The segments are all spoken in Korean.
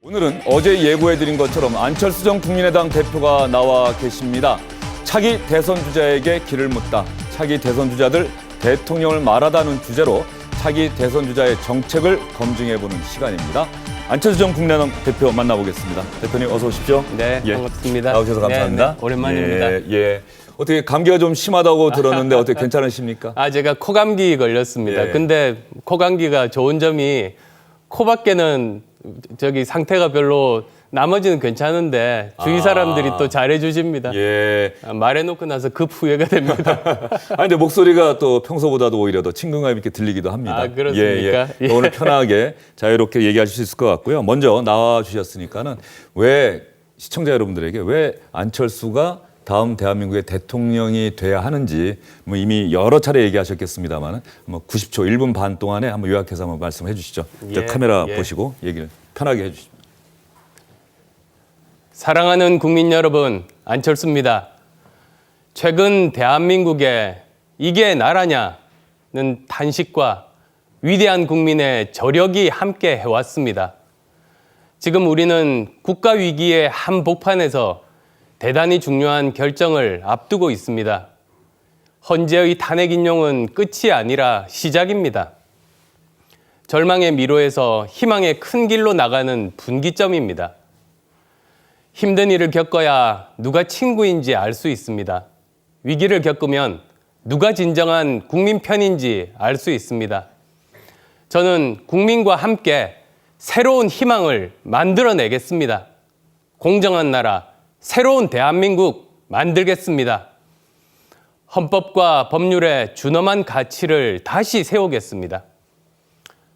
오늘은 어제 예고해드린 것처럼 안철수 전 국민의당 대표가 나와 계십니다. 차기 대선 주자에게 길을 묻다. 차기 대선 주자들 대통령을 말하다는 주제로 차기 대선 주자의 정책을 검증해보는 시간입니다. 안철수 전 국민의당 대표 만나보겠습니다. 대표님 어서 오십시오. 네, 반갑습니다. 나오셔서 감사합니다. 네, 오랜만입니다. 예. 어떻게 감기가 좀 심하다고 들었는데 어떻게 괜찮으십니까? 제가 코감기 걸렸습니다. 예. 근데 코감기가 좋은 점이 코밖에는 상태가 별로 나머지는 괜찮은데 주위 사람들이 또 잘해주십니다. 예. 말해놓고 나서 급 후회가 됩니다. 근데 목소리가 또 평소보다도 오히려 더 친근감 있게 들리기도 합니다. 그렇습니까? 예. 오늘 편하게 자유롭게 얘기하실 수 있을 것 같고요. 먼저 나와 주셨으니까는 왜 시청자 여러분들에게 왜 안철수가 다음 대한민국의 대통령이 돼야 하는지 이미 여러 차례 얘기하셨겠습니다만 90초, 1분 반 동안에 한번 요약해서 한번 말씀해 주시죠. 카메라 보시고 얘기를 편하게 해 주시죠. 사랑하는 국민 여러분, 안철수입니다. 최근 대한민국에 이게 나라냐는 탄식과 위대한 국민의 저력이 함께 해왔습니다. 지금 우리는 국가 위기의 한복판에서 대단히 중요한 결정을 앞두고 있습니다. 헌재의 탄핵 인용은 끝이 아니라 시작입니다. 절망의 미로에서 희망의 큰 길로 나가는 분기점입니다. 힘든 일을 겪어야 누가 친구인지 알 수 있습니다. 위기를 겪으면 누가 진정한 국민 편인지 알 수 있습니다. 저는 국민과 함께 새로운 희망을 만들어내겠습니다. 공정한 나라, 새로운 대한민국 만들겠습니다. 헌법과 법률의 준엄한 가치를 다시 세우겠습니다.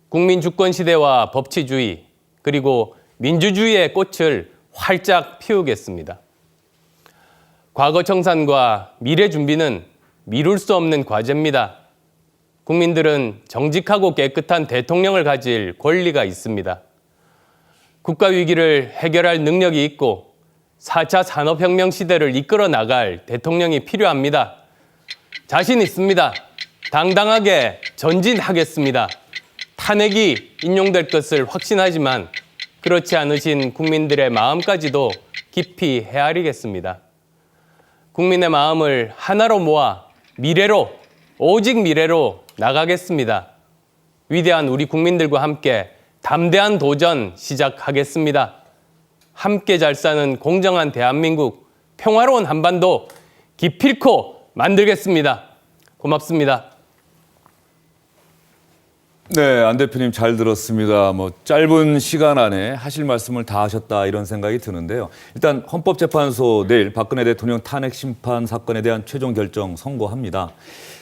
국민 주권 시대와 법치주의 그리고 민주주의의 꽃을 활짝 피우겠습니다. 과거 청산과 미래 준비는 미룰 수 없는 과제입니다. 국민들은 정직하고 깨끗한 대통령을 가질 권리가 있습니다. 국가 위기를 해결할 능력이 있고 4차 산업혁명 시대를 이끌어 나갈 대통령이 필요합니다. 자신 있습니다. 당당하게 전진하겠습니다. 탄핵이 인용될 것을 확신하지만 그렇지 않으신 국민들의 마음까지도 깊이 헤아리겠습니다. 국민의 마음을 하나로 모아 미래로, 오직 미래로 나가겠습니다. 위대한 우리 국민들과 함께 담대한 도전 시작하겠습니다. 함께 잘 사는 공정한 대한민국, 평화로운 한반도 기필코 만들겠습니다. 고맙습니다. 네, 안 대표님 잘 들었습니다. 짧은 시간 안에 하실 말씀을 다 하셨다 이런 생각이 드는데요. 일단 헌법재판소 내일 박근혜 대통령 탄핵 심판 사건에 대한 최종 결정 선고합니다.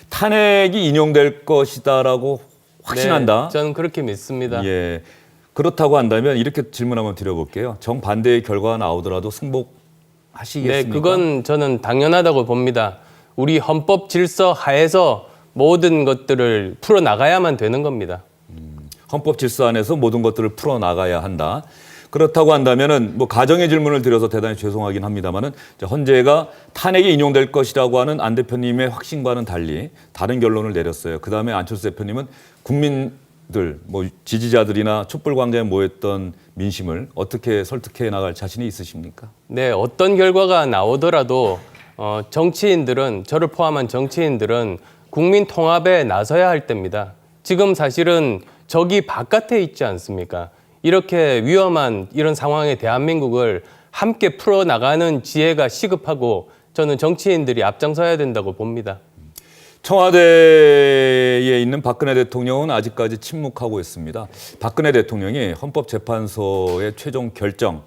탄핵이 인용될 것이다라고 확신한다. 네, 저는 그렇게 믿습니다. 예. 그렇다고 한다면 이렇게 질문 한번 드려볼게요. 정반대의 결과가 나오더라도 승복하시겠습니까? 네, 그건 저는 당연하다고 봅니다. 우리 헌법 질서 하에서 모든 것들을 풀어나가야만 되는 겁니다. 헌법 질서 안에서 모든 것들을 풀어나가야 한다. 그렇다고 한다면은 가정의 질문을 드려서 대단히 죄송하긴 합니다만은 헌재가 탄핵이 인용될 것이라고 하는 안 대표님의 확신과는 달리 다른 결론을 내렸어요. 그 다음에 안철수 대표님은 국민들, 지지자들이나 촛불광장에 모였던 민심을 어떻게 설득해 나갈 자신이 있으십니까? 네, 어떤 결과가 나오더라도 정치인들은, 저를 포함한 정치인들은 국민 통합에 나서야 할 때입니다. 지금 사실은 저기 바깥에 있지 않습니까? 이렇게 위험한 이런 상황에 대한민국을 함께 풀어나가는 지혜가 시급하고 저는 정치인들이 앞장서야 된다고 봅니다. 청와대에 있는 박근혜 대통령은 아직까지 침묵하고 있습니다. 박근혜 대통령이 헌법재판소의 최종 결정,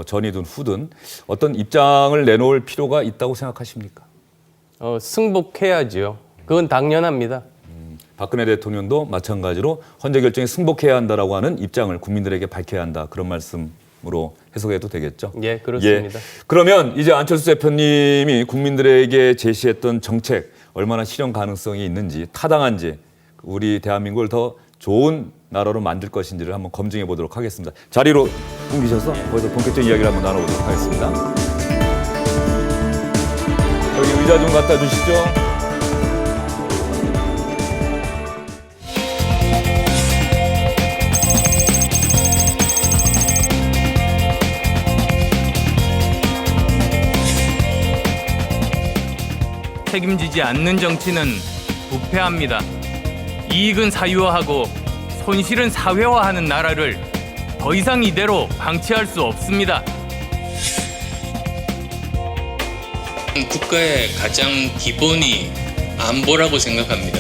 전이든 후든 어떤 입장을 내놓을 필요가 있다고 생각하십니까? 승복해야지요. 그건 당연합니다. 박근혜 대통령도 마찬가지로 헌재 결정에 승복해야 한다라고 하는 입장을 국민들에게 밝혀야 한다. 그런 말씀으로 해석해도 되겠죠? 예, 그렇습니다. 그러면 이제 안철수 대표님이 국민들에게 제시했던 정책 얼마나 실현 가능성이 있는지, 타당한지, 우리 대한민국을 더 좋은 나라로 만들 것인지를 한번 검증해 보도록 하겠습니다. 자리로 옮기셔서 거기서 본격적인 이야기를 한번 나눠보도록 하겠습니다. 여기 의자 좀 갖다 주시죠. 책임지지 않는 정치는 부패합니다. 이익은 사유화하고 손실은 사회화하는 나라를 더 이상 이대로 방치할 수 없습니다. 국가의 가장 기본이 안보라고 생각합니다.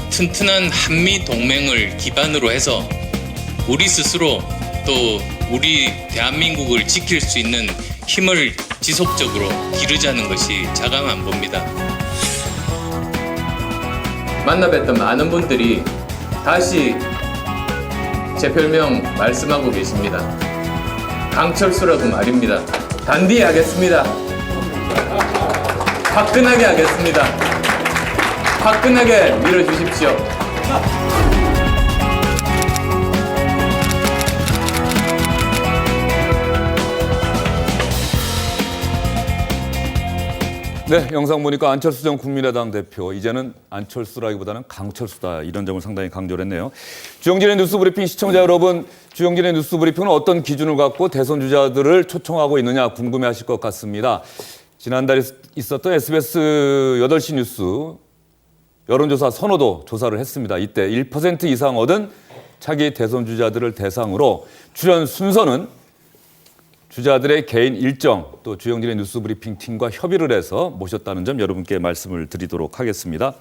튼튼한 한미 동맹을 기반으로 해서 우리 스스로 또 우리 대한민국을 지킬 수 있는 힘을 지속적으로 기르자는 것이 자강 안보입니다. 만나 뵀던 많은 분들이 다시 제 별명 말씀하고 계십니다. 강철수라고 말입니다. 단디 하겠습니다. 화끈하게 하겠습니다. 화끈하게 밀어주십시오. 네, 영상 보니까 안철수 전 국민의당 대표, 이제는 안철수라기보다는 강철수다, 이런 점을 상당히 강조를 했네요. 주영진의 뉴스브리핑 시청자 여러분, 주영진의 뉴스브리핑은 어떤 기준을 갖고 대선 주자들을 초청하고 있느냐 궁금해하실 것 같습니다. 지난달에 있었던 SBS 8시 뉴스 여론조사 선호도 조사를 했습니다. 이때 1% 이상 얻은 차기 대선 주자들을 대상으로 출연 순서는 주자들의 개인 일정, 또 주영진의 뉴스브리핑 팀과 협의를 해서 모셨다는 점 여러분께 말씀을 드리도록 하겠습니다.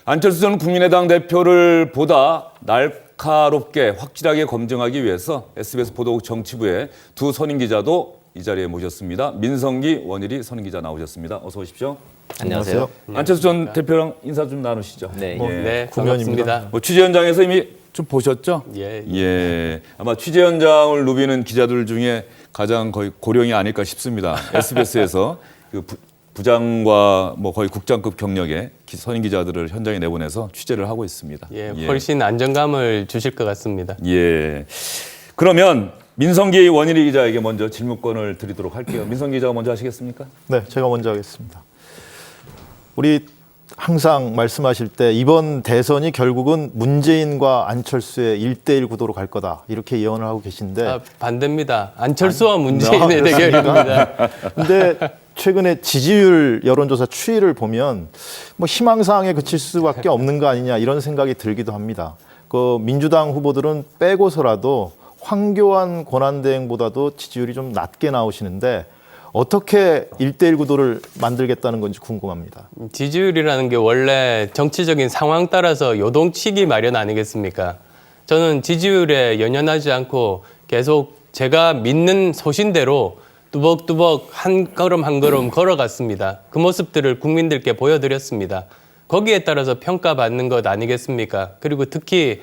안철수 전 국민의당 대표를 보다 날카롭게 확실하게 검증하기 위해서 SBS 보도국 정치부의 두 선임 기자도 이 자리에 모셨습니다. 민성기, 원일이 선임 기자 나오셨습니다. 어서 오십시오. 안녕하세요. 안철수 전 대표랑 인사 좀 나누시죠. 네, 네, 반갑습니다. 취재 현장에서 이미 좀 보셨죠? 예. 예. 아마 취재 현장을 누비는 기자들 중에 가장 거의 고령이 아닐까 싶습니다. SBS에서 그 부장과 뭐 거의 국장급 경력의 선임 기자들을 현장에 내보내서 취재를 하고 있습니다. 예, 훨씬 안정감을 주실 것 같습니다. 예. 그러면 민성기 원일이 기자에게 먼저 질문권을 드리도록 할게요. 민성기 기자가 먼저 하시겠습니까? 네, 제가 먼저 하겠습니다. 우리 항상 말씀하실 때 이번 대선이 결국은 문재인과 안철수의 1대1 구도로 갈 거다, 이렇게 예언을 하고 계신데 반대입니다. 안철수와 문재인의 대결입니다. 근데 최근에 지지율 여론조사 추이를 보면 뭐 희망사항에 그칠 수밖에 없는 거 아니냐, 이런 생각이 들기도 합니다. 그 민주당 후보들은 빼고서라도 황교안 권한대행보다도 지지율이 좀 낮게 나오시는데 어떻게 1대1 구도를 만들겠다는 건지 궁금합니다. 지지율이라는 게 원래 정치적인 상황 따라서 요동치기 마련 아니겠습니까? 저는 지지율에 연연하지 않고 계속 제가 믿는 소신대로 뚜벅뚜벅 한 걸음 한 걸음 걸어갔습니다. 그 모습들을 국민들께 보여드렸습니다. 거기에 따라서 평가받는 것 아니겠습니까? 그리고 특히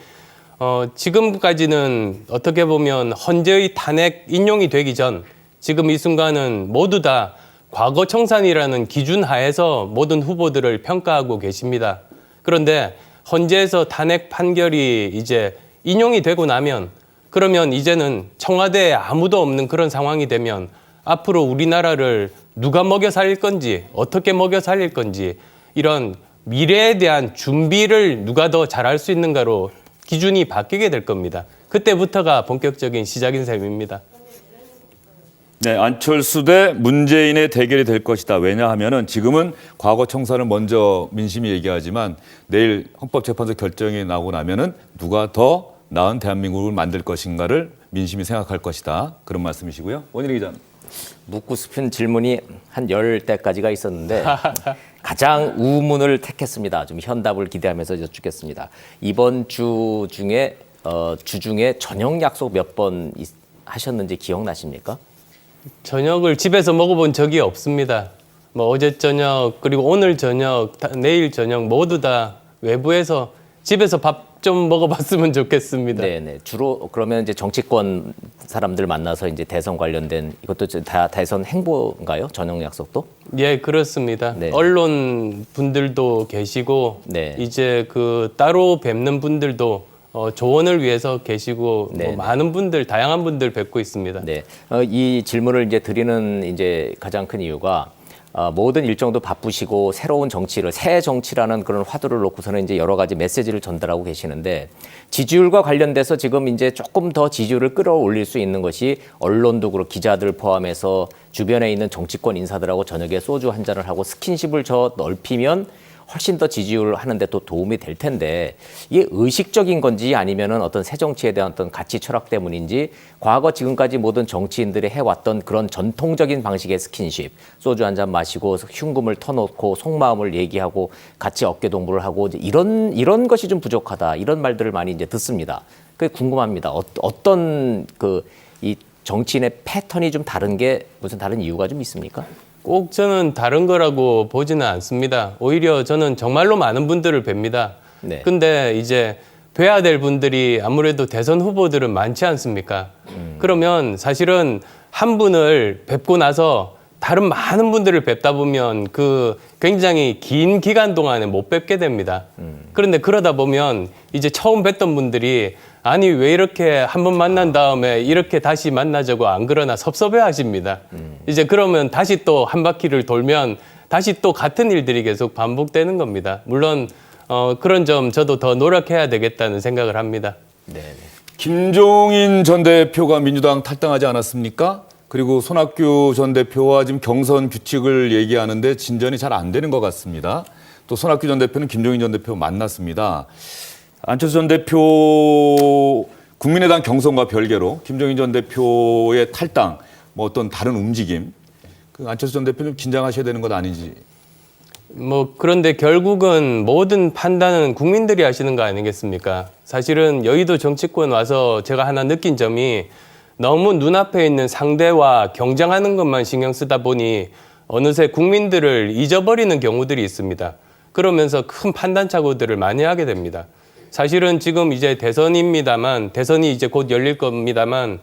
지금까지는 어떻게 보면 헌재의 탄핵 인용이 되기 전 지금 이 순간은 모두 다 과거 청산이라는 기준 하에서 모든 후보들을 평가하고 계십니다. 그런데 헌재에서 탄핵 판결이 이제 인용이 되고 나면, 그러면 이제는 청와대에 아무도 없는 그런 상황이 되면 앞으로 우리나라를 누가 먹여 살릴 건지, 어떻게 먹여 살릴 건지, 이런 미래에 대한 준비를 누가 더 잘할 수 있는가로 기준이 바뀌게 될 겁니다. 그때부터가 본격적인 시작인 셈입니다. 네, 안철수 대 문재인의 대결이 될 것이다. 왜냐하면은 지금은 과거 청산을 먼저 민심이 얘기하지만 내일 헌법재판소 결정이 나오고 나면은 누가 더 나은 대한민국을 만들 것인가를 민심이 생각할 것이다. 그런 말씀이시고요. 원일이 기자는. 묻고 싶은 질문이 한 10대까지가 있었는데 가장 우문을 택했습니다. 좀 현답을 기대하면서 여쭙겠습니다. 이번 주 중에 저녁 약속 몇 번 하셨는지 기억나십니까? 저녁을 집에서 먹어본 적이 없습니다. 뭐 어제 저녁, 그리고 오늘 저녁, 내일 저녁 모두 다 외부에서 집에서 밥 좀 먹어봤으면 좋겠습니다. 네네. 주로 그러면 이제 정치권 사람들 만나서 이제 대선 관련된 이것도 다 대선 행보인가요? 저녁 약속도? 예, 그렇습니다. 네. 언론 분들도 계시고 네. 이제 그 따로 뵙는 분들도 조언을 위해서 계시고 네, 뭐 네. 많은 분들, 다양한 분들 뵙고 있습니다. 네. 이 질문을 이제 드리는 이제 가장 큰 이유가 모든 일정도 바쁘시고 새로운 정치를, 새 정치라는 그런 화두를 놓고서는 이제 여러 가지 메시지를 전달하고 계시는데, 지지율과 관련돼서 지금 이제 조금 더 지지율을 끌어올릴 수 있는 것이 언론도 그렇고 기자들 포함해서 주변에 있는 정치권 인사들하고 저녁에 소주 한 잔을 하고 스킨십을 넓히면 훨씬 더 지지율 하는데 또 도움이 될 텐데 이게 의식적인 건지 아니면은 어떤 새 정치에 대한 어떤 가치 철학 때문인지 과거 지금까지 모든 정치인들이 해왔던 그런 전통적인 방식의 스킨십, 소주 한 잔 마시고 흉금을 터놓고 속마음을 얘기하고 같이 어깨 동무를 하고 이제 이런 것이 좀 부족하다 이런 말들을 많이 이제 듣습니다. 그게 궁금합니다. 어떤 이 정치인의 패턴이 좀 다른 게 무슨 다른 이유가 좀 있습니까? 꼭 저는 다른 거라고 보지는 않습니다. 오히려 저는 정말로 많은 분들을 뵙니다. 네. 근데 이제 뵈야 될 분들이 아무래도 대선 후보들은 많지 않습니까? 그러면 사실은 한 분을 뵙고 나서 다른 많은 분들을 뵙다 보면 그 굉장히 긴 기간 동안에 못 뵙게 됩니다. 그런데 그러다 보면 이제 처음 뵀던 분들이 아니 왜 이렇게 한 번 만난 다음에 이렇게 다시 만나자고 안 그러나 섭섭해 하십니다. 이제 그러면 다시 또 한 바퀴를 돌면 다시 또 같은 일들이 계속 반복되는 겁니다. 물론 그런 점 저도 더 노력해야 되겠다는 생각을 합니다. 네. 김종인 전 대표가 민주당 탈당하지 않았습니까? 그리고 손학규 전 대표와 지금 경선 규칙을 얘기하는데 진전이 잘 안 되는 것 같습니다. 또 손학규 전 대표는 김종인 전 대표 만났습니다. 안철수 전 대표 국민의당 경선과 별개로 김종인 전 대표의 탈당, 뭐 어떤 다른 움직임, 그 안철수 전 대표 좀 긴장하셔야 되는 것 아닌지. 그런데 결국은 모든 판단은 국민들이 하시는 거 아니겠습니까? 사실은 여의도 정치권 와서 제가 하나 느낀 점이 너무 눈앞에 있는 상대와 경쟁하는 것만 신경 쓰다 보니 어느새 국민들을 잊어버리는 경우들이 있습니다. 그러면서 큰 판단착오들을 많이 하게 됩니다. 사실은 지금 이제 대선입니다만, 대선이 이제 곧 열릴 겁니다만,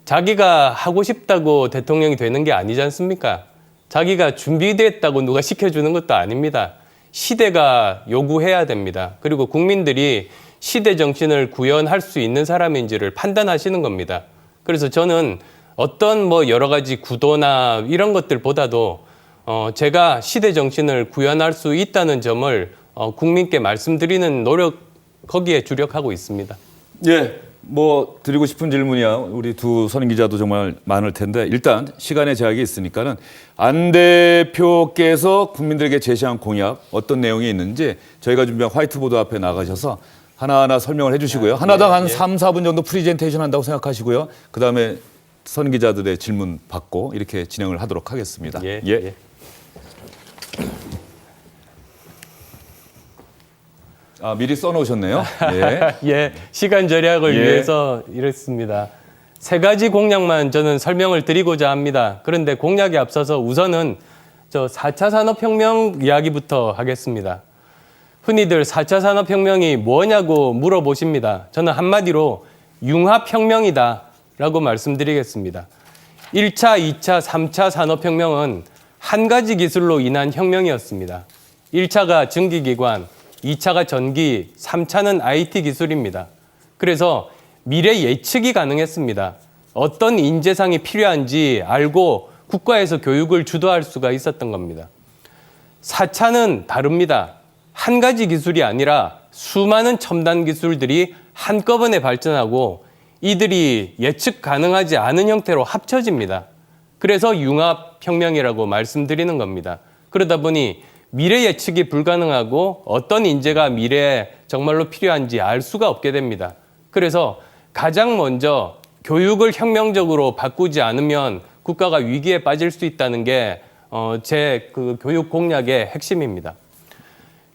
자기가 하고 싶다고 대통령이 되는 게 아니지 않습니까? 자기가 준비됐다고 누가 시켜주는 것도 아닙니다. 시대가 요구해야 됩니다. 그리고 국민들이 시대 정신을 구현할 수 있는 사람인지를 판단하시는 겁니다. 그래서 저는 어떤 여러 가지 구도나 이런 것들보다도 제가 시대 정신을 구현할 수 있다는 점을 국민께 말씀드리는 노력, 거기에 주력하고 있습니다. 예, 드리고 싶은 질문이야. 우리 두 선임 기자도 정말 많을 텐데 일단 시간의 제약이 있으니까는 안 대표께서 국민들에게 제시한 공약 어떤 내용이 있는지 저희가 준비한 화이트보드 앞에 나가셔서 하나하나 설명을 해주시고요. 하나당 한 3, 4분 정도 프리젠테이션 한다고 생각하시고요. 그다음에 선임 기자들의 질문 받고 이렇게 진행을 하도록 하겠습니다. 예. 미리 써놓으셨네요. 예. 예, 시간 절약을 예. 위해서 이랬습니다. 세 가지 공약만 저는 설명을 드리고자 합니다. 그런데 공약에 앞서서 우선은 4차 산업혁명 이야기부터 하겠습니다. 흔히들 4차 산업혁명이 뭐냐고 물어보십니다. 저는 한마디로 융합혁명이다라고 말씀드리겠습니다. 1차, 2차, 3차 산업혁명은 한 가지 기술로 인한 혁명이었습니다. 1차가 증기기관, 2차가 전기, 3차는 IT 기술입니다. 그래서 미래 예측이 가능했습니다. 어떤 인재상이 필요한지 알고 국가에서 교육을 주도할 수가 있었던 겁니다. 4차는 다릅니다. 한 가지 기술이 아니라 수많은 첨단 기술들이 한꺼번에 발전하고 이들이 예측 가능하지 않은 형태로 합쳐집니다. 그래서 융합혁명이라고 말씀드리는 겁니다. 그러다 보니 미래 예측이 불가능하고 어떤 인재가 미래에 정말로 필요한지 알 수가 없게 됩니다. 그래서 가장 먼저 교육을 혁명적으로 바꾸지 않으면 국가가 위기에 빠질 수 있다는 게 제 교육 공약의 핵심입니다.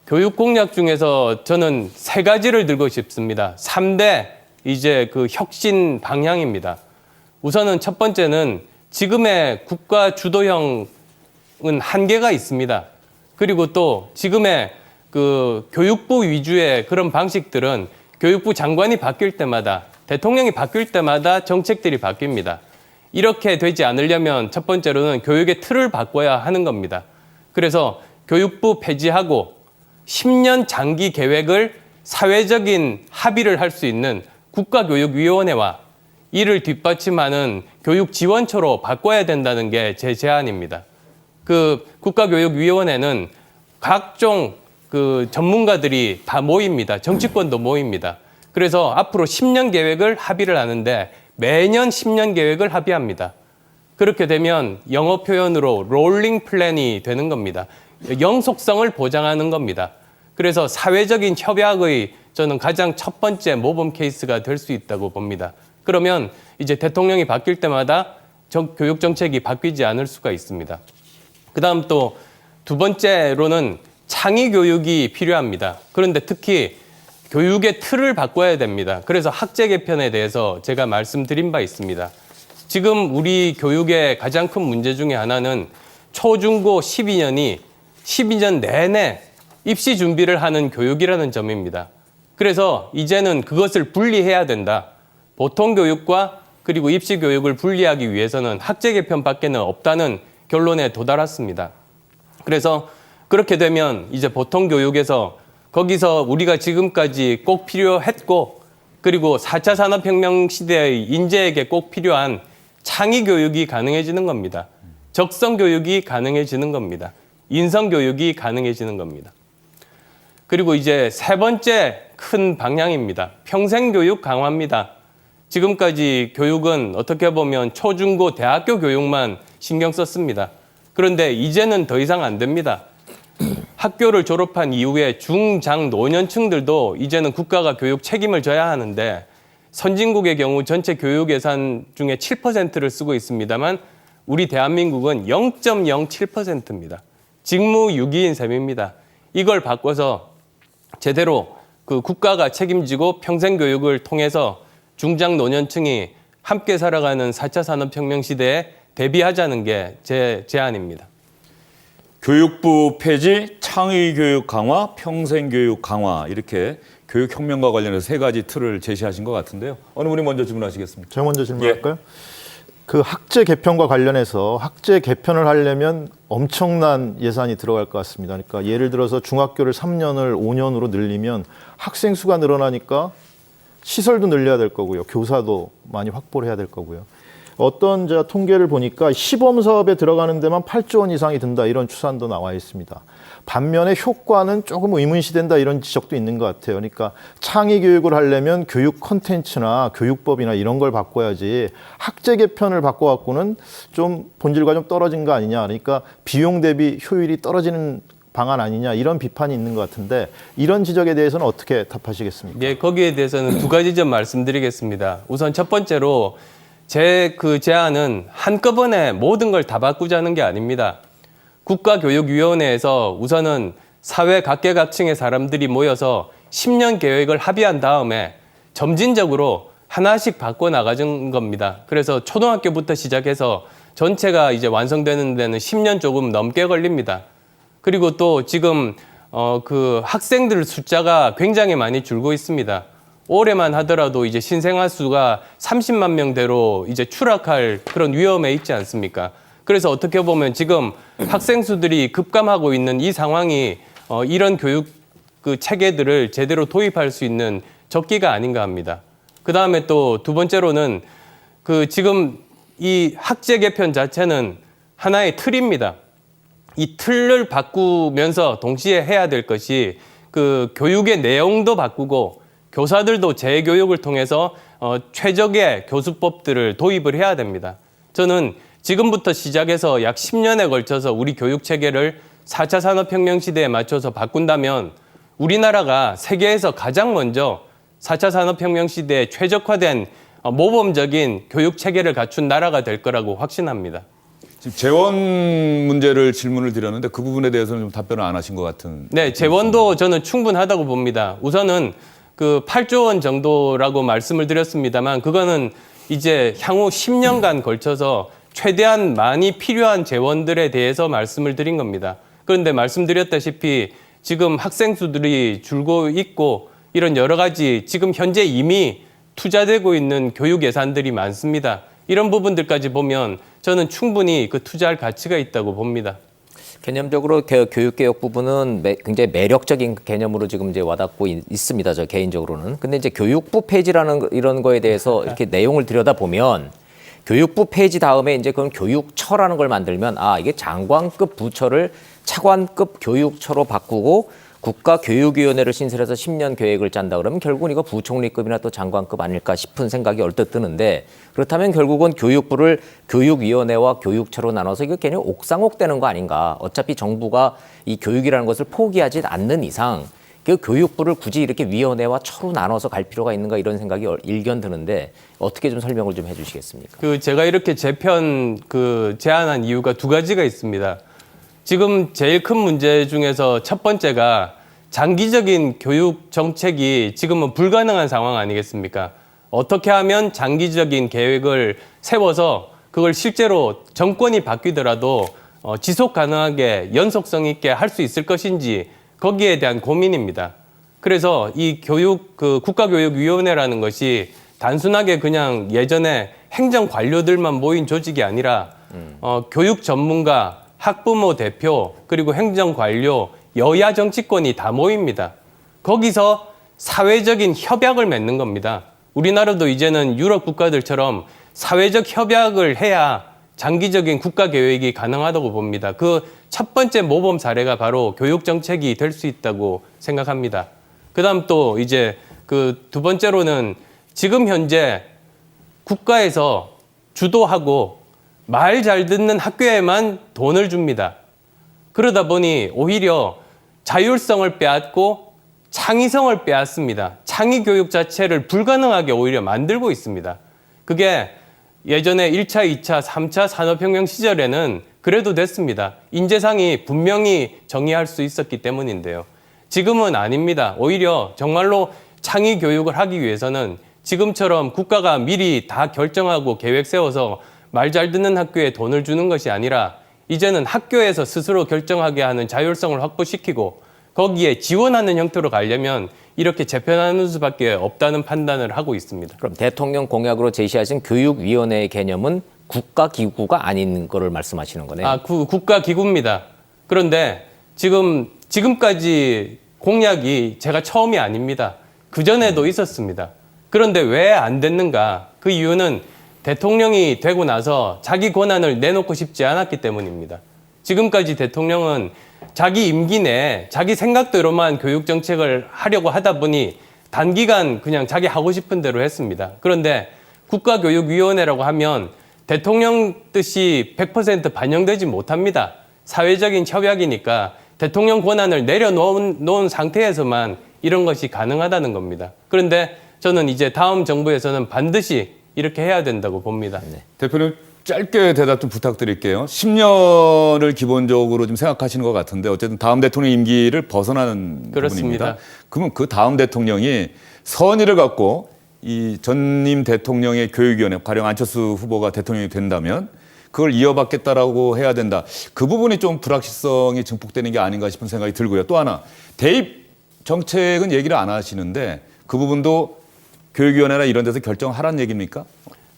교육 공약 중에서 저는 세 가지를 들고 싶습니다. 3대 혁신 방향입니다. 우선은 첫 번째는 지금의 국가 주도형은 한계가 있습니다. 그리고 또 지금의 교육부 위주의 그런 방식들은 교육부 장관이 바뀔 때마다, 대통령이 바뀔 때마다 정책들이 바뀝니다. 이렇게 되지 않으려면 첫 번째로는 교육의 틀을 바꿔야 하는 겁니다. 그래서 교육부 폐지하고 10년 장기 계획을 사회적인 합의를 할 수 있는 국가교육위원회와 이를 뒷받침하는 교육지원처로 바꿔야 된다는 게 제 제안입니다. 국가교육위원회는 각종 전문가들이 다 모입니다. 정치권도 모입니다. 그래서 앞으로 10년 계획을 합의를 하는데 매년 10년 계획을 합의합니다. 그렇게 되면 영어 표현으로 롤링 플랜이 되는 겁니다. 영속성을 보장하는 겁니다. 그래서 사회적인 협약의 저는 가장 첫 번째 모범 케이스가 될 수 있다고 봅니다. 그러면 이제 대통령이 바뀔 때마다 교육 정책이 바뀌지 않을 수가 있습니다. 그다음 또 두 번째로는 창의 교육이 필요합니다. 그런데 특히 교육의 틀을 바꿔야 됩니다. 그래서 학제 개편에 대해서 제가 말씀드린 바 있습니다. 지금 우리 교육의 가장 큰 문제 중에 하나는 초중고 12년 내내 입시 준비를 하는 교육이라는 점입니다. 그래서 이제는 그것을 분리해야 된다. 보통 교육과 그리고 입시 교육을 분리하기 위해서는 학제 개편밖에는 없다는 결론에 도달했습니다. 그래서 그렇게 되면 이제 보통 교육에서 거기서 우리가 지금까지 꼭 필요했고 그리고 4차 산업혁명 시대의 인재에게 꼭 필요한 창의 교육이 가능해지는 겁니다. 적성 교육이 가능해지는 겁니다. 인성 교육이 가능해지는 겁니다. 그리고 이제 세 번째 큰 방향입니다. 평생 교육 강화입니다. 지금까지 교육은 어떻게 보면 초중고 대학교 교육만 신경 썼습니다. 그런데 이제는 더 이상 안 됩니다. 학교를 졸업한 이후에 중, 장, 노년층들도 이제는 국가가 교육 책임을 져야 하는데 선진국의 경우 전체 교육 예산 중에 7%를 쓰고 있습니다만 우리 대한민국은 0.07%입니다. 직무유기인 셈입니다. 이걸 바꿔서 제대로 그 국가가 책임지고 평생 교육을 통해서 중장 노년층이 함께 살아가는 4차 산업혁명 시대에 대비하자는 게 제 제안입니다. 교육부 폐지, 창의교육 강화, 평생교육 강화 이렇게 교육혁명과 관련해서 세 가지 틀을 제시하신 것 같은데요. 어느 분이 먼저 질문하시겠습니까? 제가 먼저 질문할까요? 그 학제 개편과 관련해서 학제 개편을 하려면 엄청난 예산이 들어갈 것 같습니다. 그러니까 예를 들어서 중학교를 3년을 5년으로 늘리면 학생 수가 늘어나니까 시설도 늘려야 될 거고요. 교사도 많이 확보를 해야 될 거고요. 어떤 제가 통계를 보니까 시범 사업에 들어가는 데만 8조 원 이상이 든다 이런 추산도 나와 있습니다. 반면에 효과는 조금 의문시된다 이런 지적도 있는 것 같아요. 그러니까 창의 교육을 하려면 교육 콘텐츠나 교육법이나 이런 걸 바꿔야지 학제 개편을 바꿔갖고는 좀 본질과 좀 떨어진 거 아니냐. 그러니까 비용 대비 효율이 떨어지는 방안 아니냐 이런 비판이 있는 것 같은데 이런 지적에 대해서는 어떻게 답하시겠습니까? 네, 거기에 대해서는 두 가지 점 말씀드리겠습니다. 우선 첫 번째로 제 그 제안은 한꺼번에 모든 걸 다 바꾸자는 게 아닙니다. 국가교육위원회에서 우선은 사회 각계각층의 사람들이 모여서 10년 계획을 합의한 다음에 점진적으로 하나씩 바꿔나가는 겁니다. 그래서 초등학교부터 시작해서 전체가 이제 완성되는 데는 10년 조금 넘게 걸립니다. 그리고 또 지금 그 학생들 숫자가 굉장히 많이 줄고 있습니다. 올해만 하더라도 이제 신생아 수가 30만 명대로 이제 추락할 그런 위험에 있지 않습니까? 그래서 어떻게 보면 지금 학생 수들이 급감하고 있는 이 상황이 이런 교육 그 체계들을 제대로 도입할 수 있는 적기가 아닌가 합니다. 그 다음에 또 두 번째로는 그 지금 이 학제 개편 자체는 하나의 틀입니다. 이 틀을 바꾸면서 동시에 해야 될 것이 그 교육의 내용도 바꾸고 교사들도 재교육을 통해서 최적의 교수법들을 도입을 해야 됩니다. 저는 지금부터 시작해서 약 10년에 걸쳐서 우리 교육 체계를 4차 산업혁명 시대에 맞춰서 바꾼다면 우리나라가 세계에서 가장 먼저 4차 산업혁명 시대에 최적화된 모범적인 교육 체계를 갖춘 나라가 될 거라고 확신합니다. 지금 재원 문제를 질문을 드렸는데 그 부분에 대해서는 좀 답변을 안 하신 것 같은. 네, 재원도 저는 충분하다고 봅니다. 우선은 그 8조 원 정도라고 말씀을 드렸습니다만 그거는 이제 향후 10년간 걸쳐서 최대한 많이 필요한 재원들에 대해서 말씀을 드린 겁니다. 그런데 말씀드렸다시피 지금 학생 수들이 줄고 있고 이런 여러 가지 지금 현재 이미 투자되고 있는 교육 예산들이 많습니다. 이런 부분들까지 보면 저는 충분히 그 투자할 가치가 있다고 봅니다. 개념적으로 교육개혁 부분은 굉장히 매력적인 개념으로 지금 이제 와닿고 있습니다. 저 개인적으로는. 근데 이제 교육부 폐지라는 이런 거에 대해서 이렇게 내용을 들여다보면 교육부 폐지 다음에 이제 그건 교육처라는 걸 만들면 이게 장관급 부처를 차관급 교육처로 바꾸고 국가교육위원회를 신설해서 10년 계획을 짠다 그러면 결국은 이거 부총리급이나 또 장관급 아닐까 싶은 생각이 얼뜻 드는데 그렇다면 결국은 교육부를 교육위원회와 교육처로 나눠서 이거 괜히 옥상옥되는 거 아닌가. 어차피 정부가 이 교육이라는 것을 포기하지 않는 이상 그 교육부를 굳이 이렇게 위원회와 처로 나눠서 갈 필요가 있는가 이런 생각이 일견 드는데 어떻게 좀 설명을 좀 해주시겠습니까? 제가 이렇게 제 편 제안한 이유가 두 가지가 있습니다. 지금 제일 큰 문제 중에서 첫 번째가 장기적인 교육 정책이 지금은 불가능한 상황 아니겠습니까? 어떻게 하면 장기적인 계획을 세워서 그걸 실제로 정권이 바뀌더라도 지속 가능하게 연속성 있게 할 수 있을 것인지 거기에 대한 고민입니다. 그래서 이 국가교육위원회라는 것이 단순하게 그냥 예전에 행정 관료들만 모인 조직이 아니라 교육 전문가, 학부모 대표, 그리고 행정 관료, 여야 정치권이 다 모입니다. 거기서 사회적인 협약을 맺는 겁니다. 우리나라도 이제는 유럽 국가들처럼 사회적 협약을 해야 장기적인 국가 계획이 가능하다고 봅니다. 그 첫 번째 모범 사례가 바로 교육 정책이 될 수 있다고 생각합니다. 그다음 또 이제 두 번째로는 지금 현재 국가에서 주도하고 말 잘 듣는 학교에만 돈을 줍니다. 그러다 보니 오히려 자율성을 빼앗고 창의성을 빼앗습니다. 창의 교육 자체를 불가능하게 오히려 만들고 있습니다. 그게 예전에 1차, 2차, 3차 산업혁명 시절에는 그래도 됐습니다. 인재상이 분명히 정의할 수 있었기 때문인데요. 지금은 아닙니다. 오히려 정말로 창의 교육을 하기 위해서는 지금처럼 국가가 미리 다 결정하고 계획 세워서 말 잘 듣는 학교에 돈을 주는 것이 아니라 이제는 학교에서 스스로 결정하게 하는 자율성을 확보시키고 거기에 지원하는 형태로 가려면 이렇게 재편하는 수밖에 없다는 판단을 하고 있습니다. 그럼 대통령 공약으로 제시하신 교육위원회의 개념은 국가기구가 아닌 거를 말씀하시는 거네요. 국가기구입니다. 그런데 지금까지 공약이 제가 처음이 아닙니다. 그전에도 있었습니다. 그런데 왜 안 됐는가? 그 이유는 대통령이 되고 나서 자기 권한을 내놓고 싶지 않았기 때문입니다. 지금까지 대통령은 자기 임기 내에 자기 생각대로만 교육 정책을 하려고 하다 보니 단기간 그냥 자기 하고 싶은 대로 했습니다. 그런데 국가교육위원회라고 하면 대통령 뜻이 100% 반영되지 못합니다. 사회적인 협약이니까 대통령 권한을 내려놓은 상태에서만 이런 것이 가능하다는 겁니다. 그런데 저는 이제 다음 정부에서는 반드시 이렇게 해야 된다고 봅니다. 네. 대표님 짧게 대답 좀 부탁드릴게요. 10년을 기본적으로 좀 생각하시는 것 같은데 어쨌든 다음 대통령 임기를 벗어나는 그렇습니다. 부분입니다. 그러면 그 다음 대통령이 선의를 갖고 이 전임 대통령의 교육위원회, 가령 안철수 후보가 대통령이 된다면 그걸 이어받겠다라고 해야 된다. 그 부분이 좀 불확실성이 증폭되는 게 아닌가 싶은 생각이 들고요. 또 하나, 대입 정책은 얘기를 안 하시는데 그 부분도 교육위원회나 이런 데서 결정하라는 얘기입니까?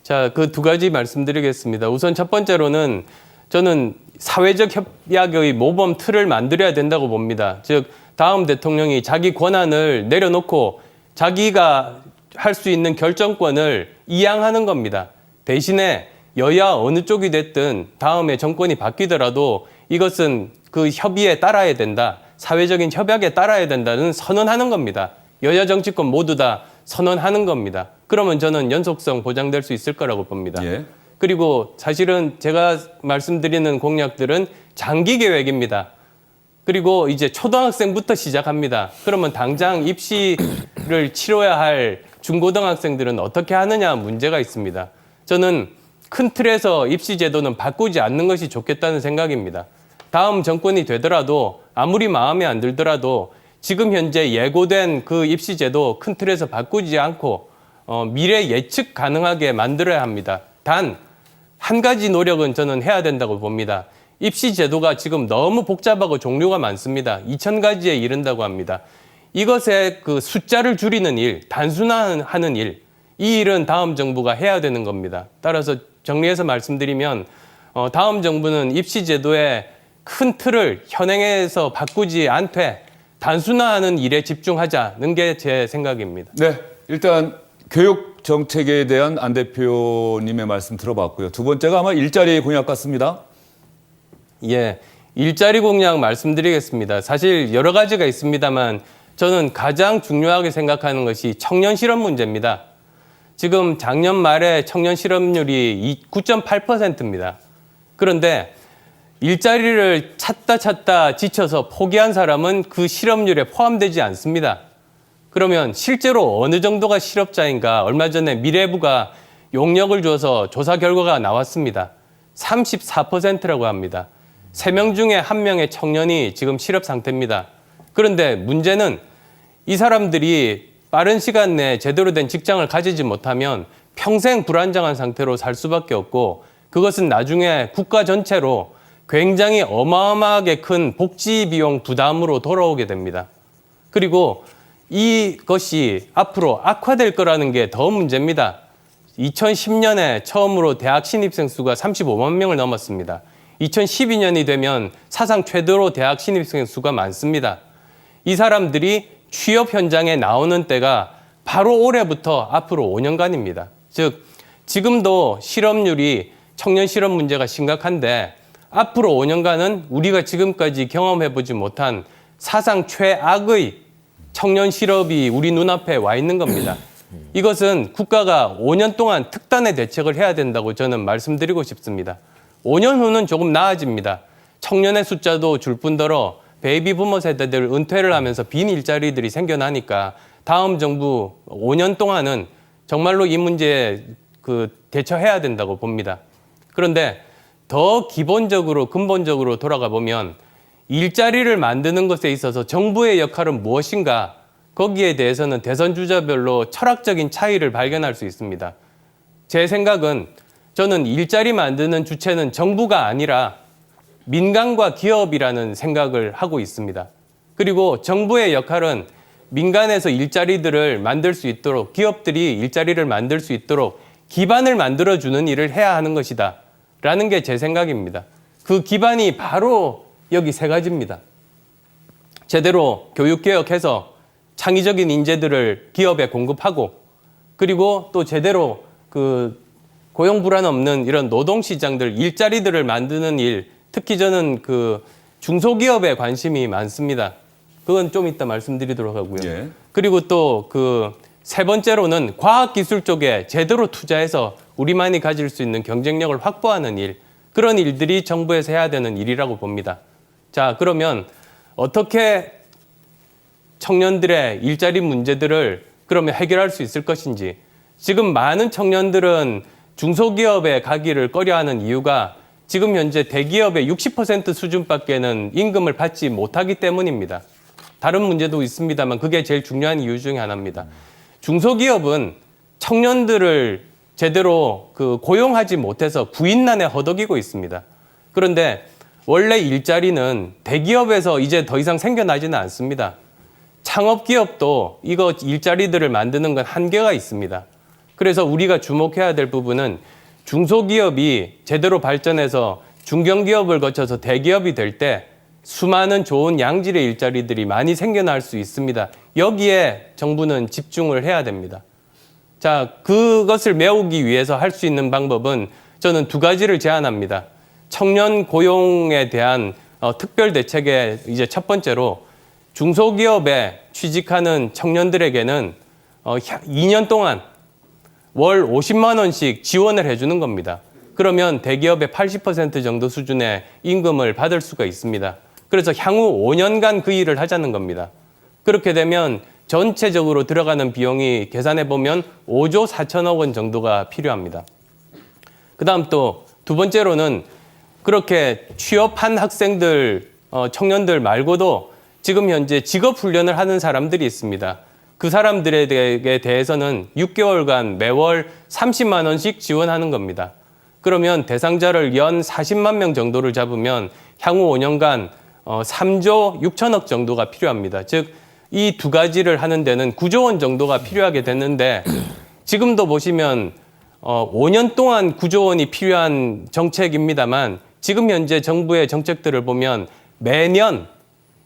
자, 그 두 가지 말씀드리겠습니다. 우선 첫 번째로는 저는 사회적 협약의 모범 틀을 만들어야 된다고 봅니다. 즉, 다음 대통령이 자기 권한을 내려놓고 자기가 할 수 있는 결정권을 이양하는 겁니다. 대신에 여야 어느 쪽이 됐든 다음에 정권이 바뀌더라도 이것은 그 협의에 따라야 된다. 사회적인 협약에 따라야 된다는 선언하는 겁니다. 여야 정치권 모두 다 선언하는 겁니다. 그러면 저는 연속성 보장될 수 있을 거라고 봅니다. 예. 그리고 사실은 제가 말씀드리는 공약들은 장기 계획입니다. 그리고 이제 초등학생부터 시작합니다. 그러면 당장 입시를 치러야 할 중고등학생들은 어떻게 하느냐 문제가 있습니다. 저는 큰 틀에서 입시 제도는 바꾸지 않는 것이 좋겠다는 생각입니다. 다음 정권이 되더라도 아무리 마음에 안 들더라도 지금 현재 예고된 그 입시 제도 큰 틀에서 바꾸지 않고 미래 예측 가능하게 만들어야 합니다. 단 한 가지 노력은 저는 해야 된다고 봅니다. 입시 제도가 지금 너무 복잡하고 종류가 많습니다. 2,000가지에 이른다고 합니다. 이것의 그 숫자를 줄이는 일, 단순화하는 일, 이 일은 다음 정부가 해야 되는 겁니다. 따라서 정리해서 말씀드리면 다음 정부는 입시 제도의 큰 틀을 현행에서 바꾸지 않되 단순화하는 일에 집중하자는 게 제 생각입니다. 네, 일단 교육 정책에 대한 안 대표님의 말씀 들어봤고요. 두 번째가 아마 일자리 공약 같습니다. 예, 일자리 공약 말씀드리겠습니다. 사실 여러 가지가 있습니다만 저는 가장 중요하게 생각하는 것이 청년 실업 문제입니다. 지금 작년 말에 청년 실업률이 9.8%입니다. 그런데 일자리를 찾다 지쳐서 포기한 사람은 그 실업률에 포함되지 않습니다. 그러면 실제로 어느 정도가 실업자인가? 얼마 전에 미래부가 용역을 줘서 조사 결과가 나왔습니다. 34%라고 합니다. 3명 중에 1명의 청년이 지금 실업 상태입니다. 그런데 문제는 이 사람들이 빠른 시간 내에 제대로 된 직장을 가지지 못하면 평생 불안정한 상태로 살 수밖에 없고 그것은 나중에 국가 전체로 굉장히 어마어마하게 큰 복지 비용 부담으로 돌아오게 됩니다. 그리고 이것이 앞으로 악화될 거라는 게 더 문제입니다. 2010년에 처음으로 대학 신입생 수가 35만 명을 넘었습니다. 2012년이 되면 사상 최대로 대학 신입생 수가 많습니다. 이 사람들이 취업 현장에 나오는 때가 바로 올해부터 앞으로 5년간입니다. 즉 지금도 실업률이 청년 실업 문제가 심각한데 앞으로 5년간은 우리가 지금까지 경험해보지 못한 사상 최악의 청년 실업이 우리 눈앞에 와 있는 겁니다. 이것은 국가가 5년 동안 특단의 대책을 해야 된다고 저는 말씀드리고 싶습니다. 5년 후는 조금 나아집니다. 청년의 숫자도 줄 뿐더러 베이비 부머 세대들 은퇴를 하면서 빈 일자리들이 생겨나니까 다음 정부 5년 동안은 정말로 이 문제에 대처해야 된다고 봅니다. 그런데 더 기본적으로 근본적으로 돌아가 보면 일자리를 만드는 것에 있어서 정부의 역할은 무엇인가? 거기에 대해서는 대선 주자별로 철학적인 차이를 발견할 수 있습니다. 제 생각은 저는 일자리 만드는 주체는 정부가 아니라 민간과 기업이라는 생각을 하고 있습니다. 그리고 정부의 역할은 민간에서 일자리들을 만들 수 있도록 기업들이 일자리를 만들 수 있도록 기반을 만들어주는 일을 해야 하는 것이다 라는 게 제 생각입니다. 그 기반이 바로 여기 3가지입니다. 제대로 교육개혁해서 창의적인 인재들을 기업에 공급하고 그리고 또 제대로 고용 불안 없는 이런 노동시장들 일자리들을 만드는 일 특히 저는 중소기업에 관심이 많습니다. 그건 좀 이따 말씀드리도록 하고요. 예. 그리고 또 3번째로는 과학기술 쪽에 제대로 투자해서 우리만이 가질 수 있는 경쟁력을 확보하는 일 그런 일들이 정부에서 해야 되는 일이라고 봅니다. 자, 그러면 어떻게 청년들의 일자리 문제들을 그러면 해결할 수 있을 것인지 지금 많은 청년들은 중소기업에 가기를 꺼려하는 이유가 지금 현재 대기업의 60% 수준밖에는 임금을 받지 못하기 때문입니다. 다른 문제도 있습니다만 그게 제일 중요한 이유 중에 하나입니다. 중소기업은 청년들을 제대로 고용하지 못해서 부인난에 허덕이고 있습니다. 그런데 원래 일자리는 대기업에서 이제 더 이상 생겨나지는 않습니다. 창업기업도 이거 일자리들을 만드는 건 한계가 있습니다. 그래서 우리가 주목해야 될 부분은 중소기업이 제대로 발전해서 중견기업을 거쳐서 대기업이 될 때 수많은 좋은 양질의 일자리들이 많이 생겨날 수 있습니다. 여기에 정부는 집중을 해야 됩니다. 자, 그것을 메우기 위해서 할 수 있는 방법은 저는 2가지를 제안합니다. 청년 고용에 대한 특별 대책의 이제 첫 번째로 중소기업에 취직하는 청년들에게는 2년 동안 월 50만 원씩 지원을 해주는 겁니다. 그러면 대기업의 80% 정도 수준의 임금을 받을 수가 있습니다. 그래서 향후 5년간 그 일을 하자는 겁니다. 그렇게 되면 전체적으로 들어가는 비용이 계산해 보면 5조 4천억 원 정도가 필요합니다. 그다음 또 2번째로는 그렇게 취업한 학생들, 청년들 말고도 지금 현재 직업훈련을 하는 사람들이 있습니다. 그 사람들에 대해서는 6개월간 매월 30만 원씩 지원하는 겁니다. 그러면 대상자를 연 40만 명 정도를 잡으면 향후 5년간 3조 6천억 정도가 필요합니다. 즉, 이 2가지를 하는 데는 9조 원 정도가 필요하게 됐는데 지금도 보시면 5년 동안 9조 원이 필요한 정책입니다만 지금 현재 정부의 정책들을 보면 매년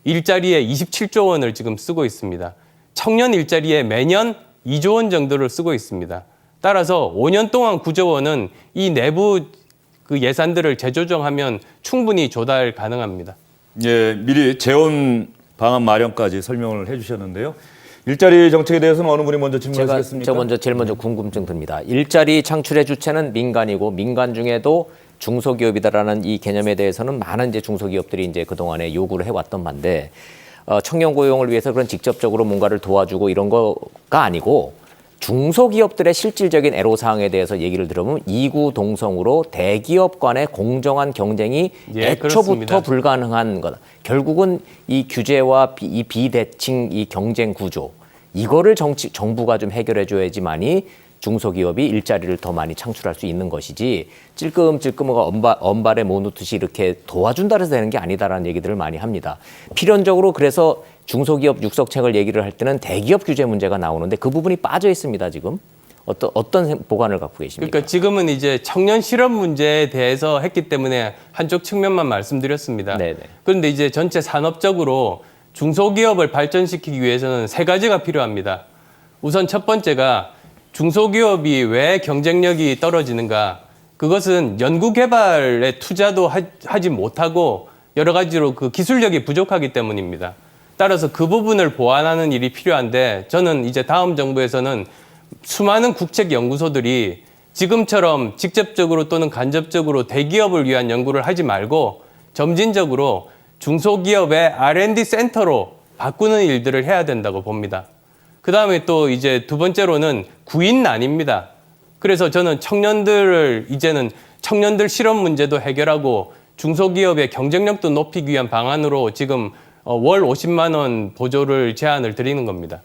일자리에 27조 원을 지금 쓰고 있습니다. 청년 일자리에 매년 2조 원 정도를 쓰고 있습니다. 따라서 5년 동안 9조 원은 이 내부 그 예산들을 재조정하면 충분히 조달 가능합니다. 예, 미리 재원 방안 마련까지 설명을 해주셨는데요. 일자리 정책에 대해서는 어느 분이 먼저 질문하시겠습니까? 제일 먼저 궁금증 듭니다. 일자리 창출의 주체는 민간이고 민간 중에도 중소기업이다라는 이 개념에 대해서는 많은 이제 중소기업들이 이제 그동안에 요구를 해왔던 반데 청년 고용을 위해서 그런 직접적으로 뭔가를 도와주고 이런 거가 아니고 중소기업들의 실질적인 애로사항에 대해서 얘기를 들으면 이구동성으로 대기업 간의 공정한 경쟁이 예, 애초부터 그렇습니다. 불가능한 거다. 결국은 이 규제와 이 비대칭 이 경쟁 구조 이거를 정부가 좀 해결해 줘야지만이 중소기업이 일자리를 더 많이 창출할 수 있는 것이지 찔끔찔끔하고 언발에 못 놓듯이 이렇게 도와준다 해서 되는 게 아니다라는 얘기들을 많이 합니다. 필연적으로 그래서 중소기업 육성책을 얘기를 할 때는 대기업 규제 문제가 나오는데 그 부분이 빠져 있습니다. 지금 어떤 보관을 갖고 계십니까? 그러니까 지금은 이제 청년 실업 문제에 대해서 했기 때문에 한쪽 측면만 말씀드렸습니다. 네네. 그런데 이제 전체 산업적으로 중소기업을 발전시키기 위해서는 세 가지가 필요합니다. 우선 첫 번째가 중소기업이 왜 경쟁력이 떨어지는가? 그것은 연구개발에 투자도 하지 못하고 여러 가지로 그 기술력이 부족하기 때문입니다. 따라서 그 부분을 보완하는 일이 필요한데 저는 이제 다음 정부에서는 수많은 국책 연구소들이 지금처럼 직접적으로 또는 간접적으로 대기업을 위한 연구를 하지 말고 점진적으로 중소기업의 R&D 센터로 바꾸는 일들을 해야 된다고 봅니다. 그 다음에 또 이제 두 번째로는 구인난입니다. 그래서 저는 청년들을 이제는 청년들 실업 문제도 해결하고 중소기업의 경쟁력도 높이기 위한 방안으로 지금 월 50만 원 보조를 제안을 드리는 겁니다.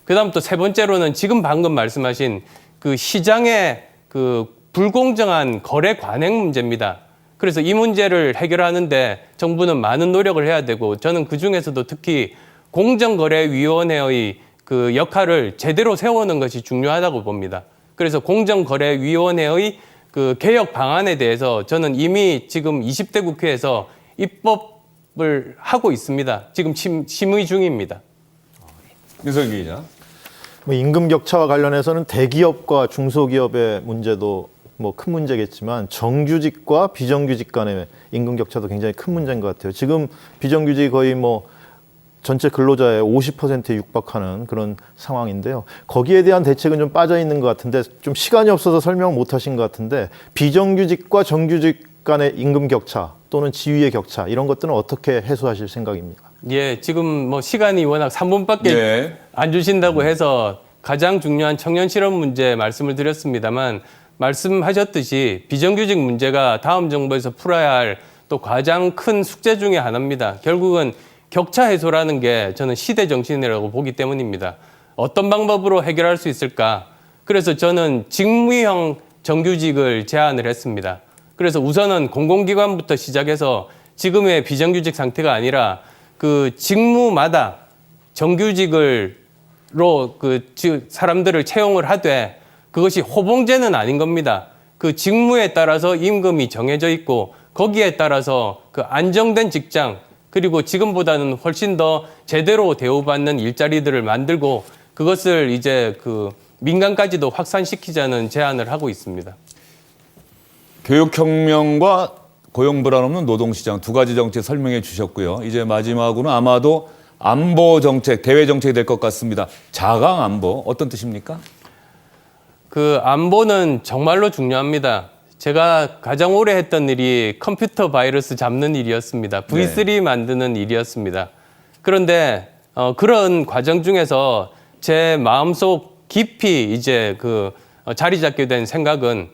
그다음 또 세 번째로는 지금 방금 말씀하신 그 시장의 그 불공정한 거래 관행 문제입니다. 그래서 이 문제를 해결하는데 정부는 많은 노력을 해야 되고 저는 그 중에서도 특히 공정거래위원회의 그 역할을 제대로 세우는 것이 중요하다고 봅니다. 그래서 공정거래위원회의 그 개혁 방안에 대해서 저는 이미 지금 20대 국회에서 입법을 하고 있습니다. 지금 심의 중입니다. 윤석기 기자. 뭐 임금 격차와 관련해서는 대기업과 중소기업의 문제도 뭐 큰 문제겠지만 정규직과 비정규직 간의 임금 격차도 굉장히 큰 문제인 것 같아요. 지금 비정규직이 거의 뭐 전체 근로자의 50%에 육박하는 그런 상황인데요. 거기에 대한 대책은 좀 빠져 있는 것 같은데 좀 시간이 없어서 설명 못 하신 것 같은데 비정규직과 정규직 간의 임금 격차 또는 지위의 격차 이런 것들은 어떻게 해소하실 생각입니까? 예, 지금 뭐 시간이 워낙 3분밖에 예. 안 주신다고 해서 가장 중요한 청년 실업 문제 말씀을 드렸습니다만 말씀하셨듯이 비정규직 문제가 다음 정부에서 풀어야 할 또 가장 큰 숙제 중에 하나입니다. 결국은 격차 해소라는 게 저는 시대 정신이라고 보기 때문입니다. 어떤 방법으로 해결할 수 있을까? 그래서 저는 직무형 정규직을 제안을 했습니다. 그래서 우선은 공공기관부터 시작해서 지금의 비정규직 상태가 아니라 그 직무마다 정규직으로 그 사람들을 채용을 하되 그것이 호봉제는 아닌 겁니다. 그 직무에 따라서 임금이 정해져 있고 거기에 따라서 그 안정된 직장 그리고 지금보다는 훨씬 더 제대로 대우받는 일자리들을 만들고 그것을 이제 그 민간까지도 확산시키자는 제안을 하고 있습니다. 교육혁명과 고용 불안 없는 노동시장 두 가지 정책 설명해 주셨고요. 이제 마지막으로는 아마도 안보 정책, 대외 정책이 될 것 같습니다. 자강 안보 어떤 뜻입니까? 그 안보는 정말로 중요합니다. 제가 가장 오래 했던 일이 컴퓨터 바이러스 잡는 일이었습니다. V3 만드는 일이었습니다. 그런데 그런 과정 중에서 제 마음속 깊이 이제 그 자리 잡게 된 생각은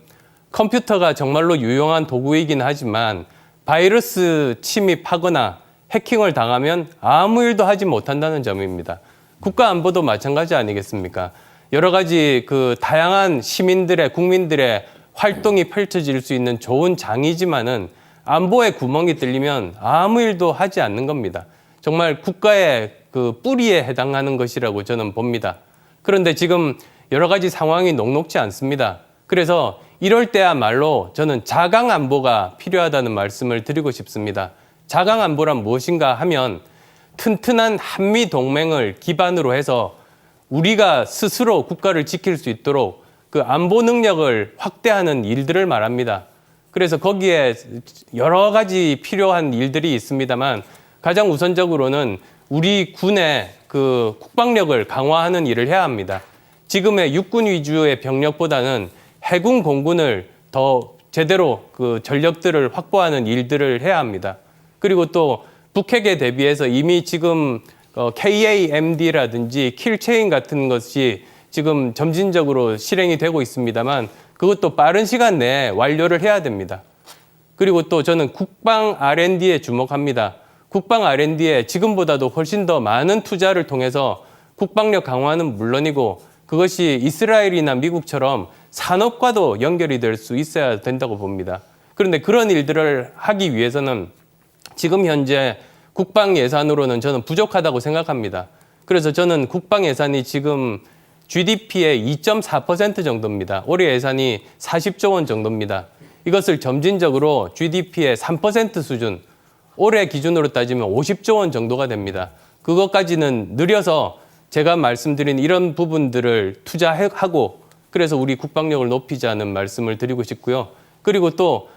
컴퓨터가 정말로 유용한 도구이긴 하지만 바이러스 침입하거나 해킹을 당하면 아무 일도 하지 못한다는 점입니다. 국가 안보도 마찬가지 아니겠습니까? 여러 가지 그 다양한 시민들의 국민들의 활동이 펼쳐질 수 있는 좋은 장이지만은 안보에 구멍이 뚫리면 아무 일도 하지 않는 겁니다. 정말 국가의 그 뿌리에 해당하는 것이라고 저는 봅니다. 그런데 지금 여러 가지 상황이 녹록지 않습니다. 그래서 이럴 때야말로 저는 자강 안보가 필요하다는 말씀을 드리고 싶습니다. 자강 안보란 무엇인가 하면 튼튼한 한미 동맹을 기반으로 해서 우리가 스스로 국가를 지킬 수 있도록 그 안보 능력을 확대하는 일들을 말합니다. 그래서 거기에 여러 가지 필요한 일들이 있습니다만 가장 우선적으로는 우리 군의 그 국방력을 강화하는 일을 해야 합니다. 지금의 육군 위주의 병력보다는 해군 공군을 더 제대로 그 전력들을 확보하는 일들을 해야 합니다. 그리고 또 북핵에 대비해서 이미 지금 KAMD라든지 킬체인 같은 것이 지금 점진적으로 실행이 되고 있습니다만 그것도 빠른 시간 내에 완료를 해야 됩니다. 그리고 또 저는 국방 R&D에 주목합니다. 국방 R&D에 지금보다도 훨씬 더 많은 투자를 통해서 국방력 강화는 물론이고 그것이 이스라엘이나 미국처럼 산업과도 연결이 될 수 있어야 된다고 봅니다. 그런데 그런 일들을 하기 위해서는 지금 현재 국방 예산으로는 저는 부족하다고 생각합니다. 그래서 저는 국방 예산이 지금 GDP의 2.4% 정도입니다. 올해 예산이 40조 원 정도입니다. 이것을 점진적으로 GDP의 3% 수준, 올해 기준으로 따지면 50조 원 정도가 됩니다. 그것까지는 느려서 제가 말씀드린 이런 부분들을 투자하고 그래서 우리 국방력을 높이자는 말씀을 드리고 싶고요. 그리고 또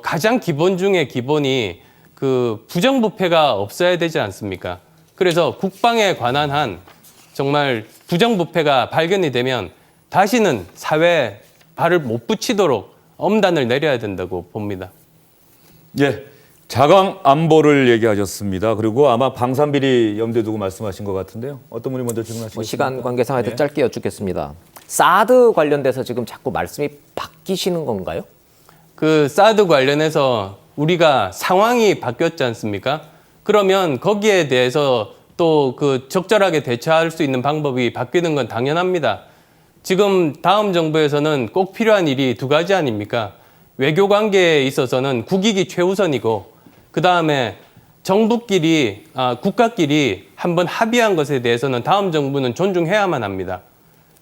가장 기본 중에 기본이 그 부정부패가 없어야 되지 않습니까? 그래서 국방에 관한 한 정말 부정부패가 발견이 되면 다시는 사회에 발을 못 붙이도록 엄단을 내려야 된다고 봅니다. 예, 자강 안보를 얘기하셨습니다. 그리고 아마 방산비리 염두에 두고 말씀하신 것 같은데요. 어떤 분이 먼저 질문하시겠습니까? 시간 관계상 네. 짧게 여쭙겠습니다. 사드 관련돼서 지금 자꾸 말씀이 바뀌시는 건가요? 그 사드 관련해서 우리가 상황이 바뀌었지 않습니까? 그러면 거기에 대해서 또 그 적절하게 대처할 수 있는 방법이 바뀌는 건 당연합니다. 지금 다음 정부에서는 꼭 필요한 일이 두 가지 아닙니까? 외교 관계에 있어서는 국익이 최우선이고 그 다음에 정부끼리 국가끼리 한번 합의한 것에 대해서는 다음 정부는 존중해야만 합니다.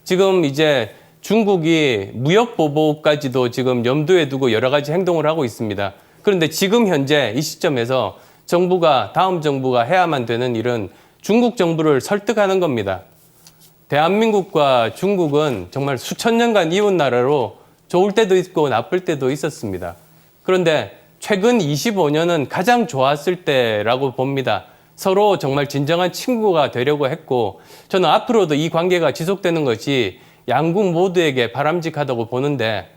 지금 이제 중국이 무역 보복까지도 지금 염두에 두고 여러 가지 행동을 하고 있습니다. 그런데 지금 현재 이 시점에서 다음 정부가 해야만 되는 일은 중국 정부를 설득하는 겁니다. 대한민국과 중국은 정말 수천 년간 이웃 나라로 좋을 때도 있고 나쁠 때도 있었습니다. 그런데 최근 25년은 가장 좋았을 때라고 봅니다. 서로 정말 진정한 친구가 되려고 했고 저는 앞으로도 이 관계가 지속되는 것이 양국 모두에게 바람직하다고 보는데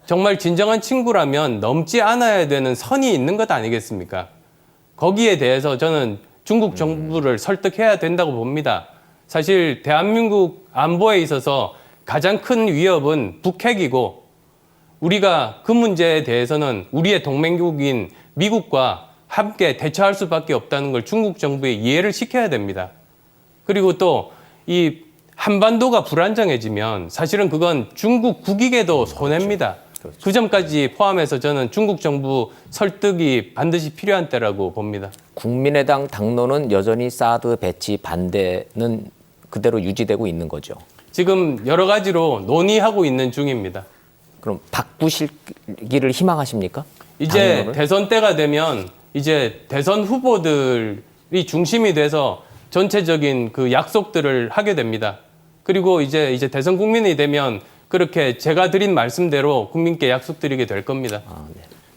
정말 진정한 친구라면 넘지 않아야 되는 선이 있는 것 아니겠습니까? 거기에 대해서 저는 중국 정부를 설득해야 된다고 봅니다. 사실 대한민국 안보에 있어서 가장 큰 위협은 북핵이고 우리가 그 문제에 대해서는 우리의 동맹국인 미국과 함께 대처할 수밖에 없다는 걸 중국 정부에 이해를 시켜야 됩니다. 그리고 또 이 한반도가 불안정해지면 사실은 그건 중국 국익에도 손해입니다. 그 점까지 포함해서 저는 중국 정부 설득이 반드시 필요한 때라고 봅니다. 국민의당 당론은 여전히 사드 배치 반대는 그대로 유지되고 있는 거죠. 지금 여러 가지로 논의하고 있는 중입니다. 그럼 바꾸시기를 희망하십니까? 이제 당론을? 대선 때가 되면 이제 대선 후보들이 중심이 돼서 전체적인 그 약속들을 하게 됩니다. 그리고 이제 대선 국민이 되면 그렇게 제가 드린 말씀대로 국민께 약속드리게 될 겁니다.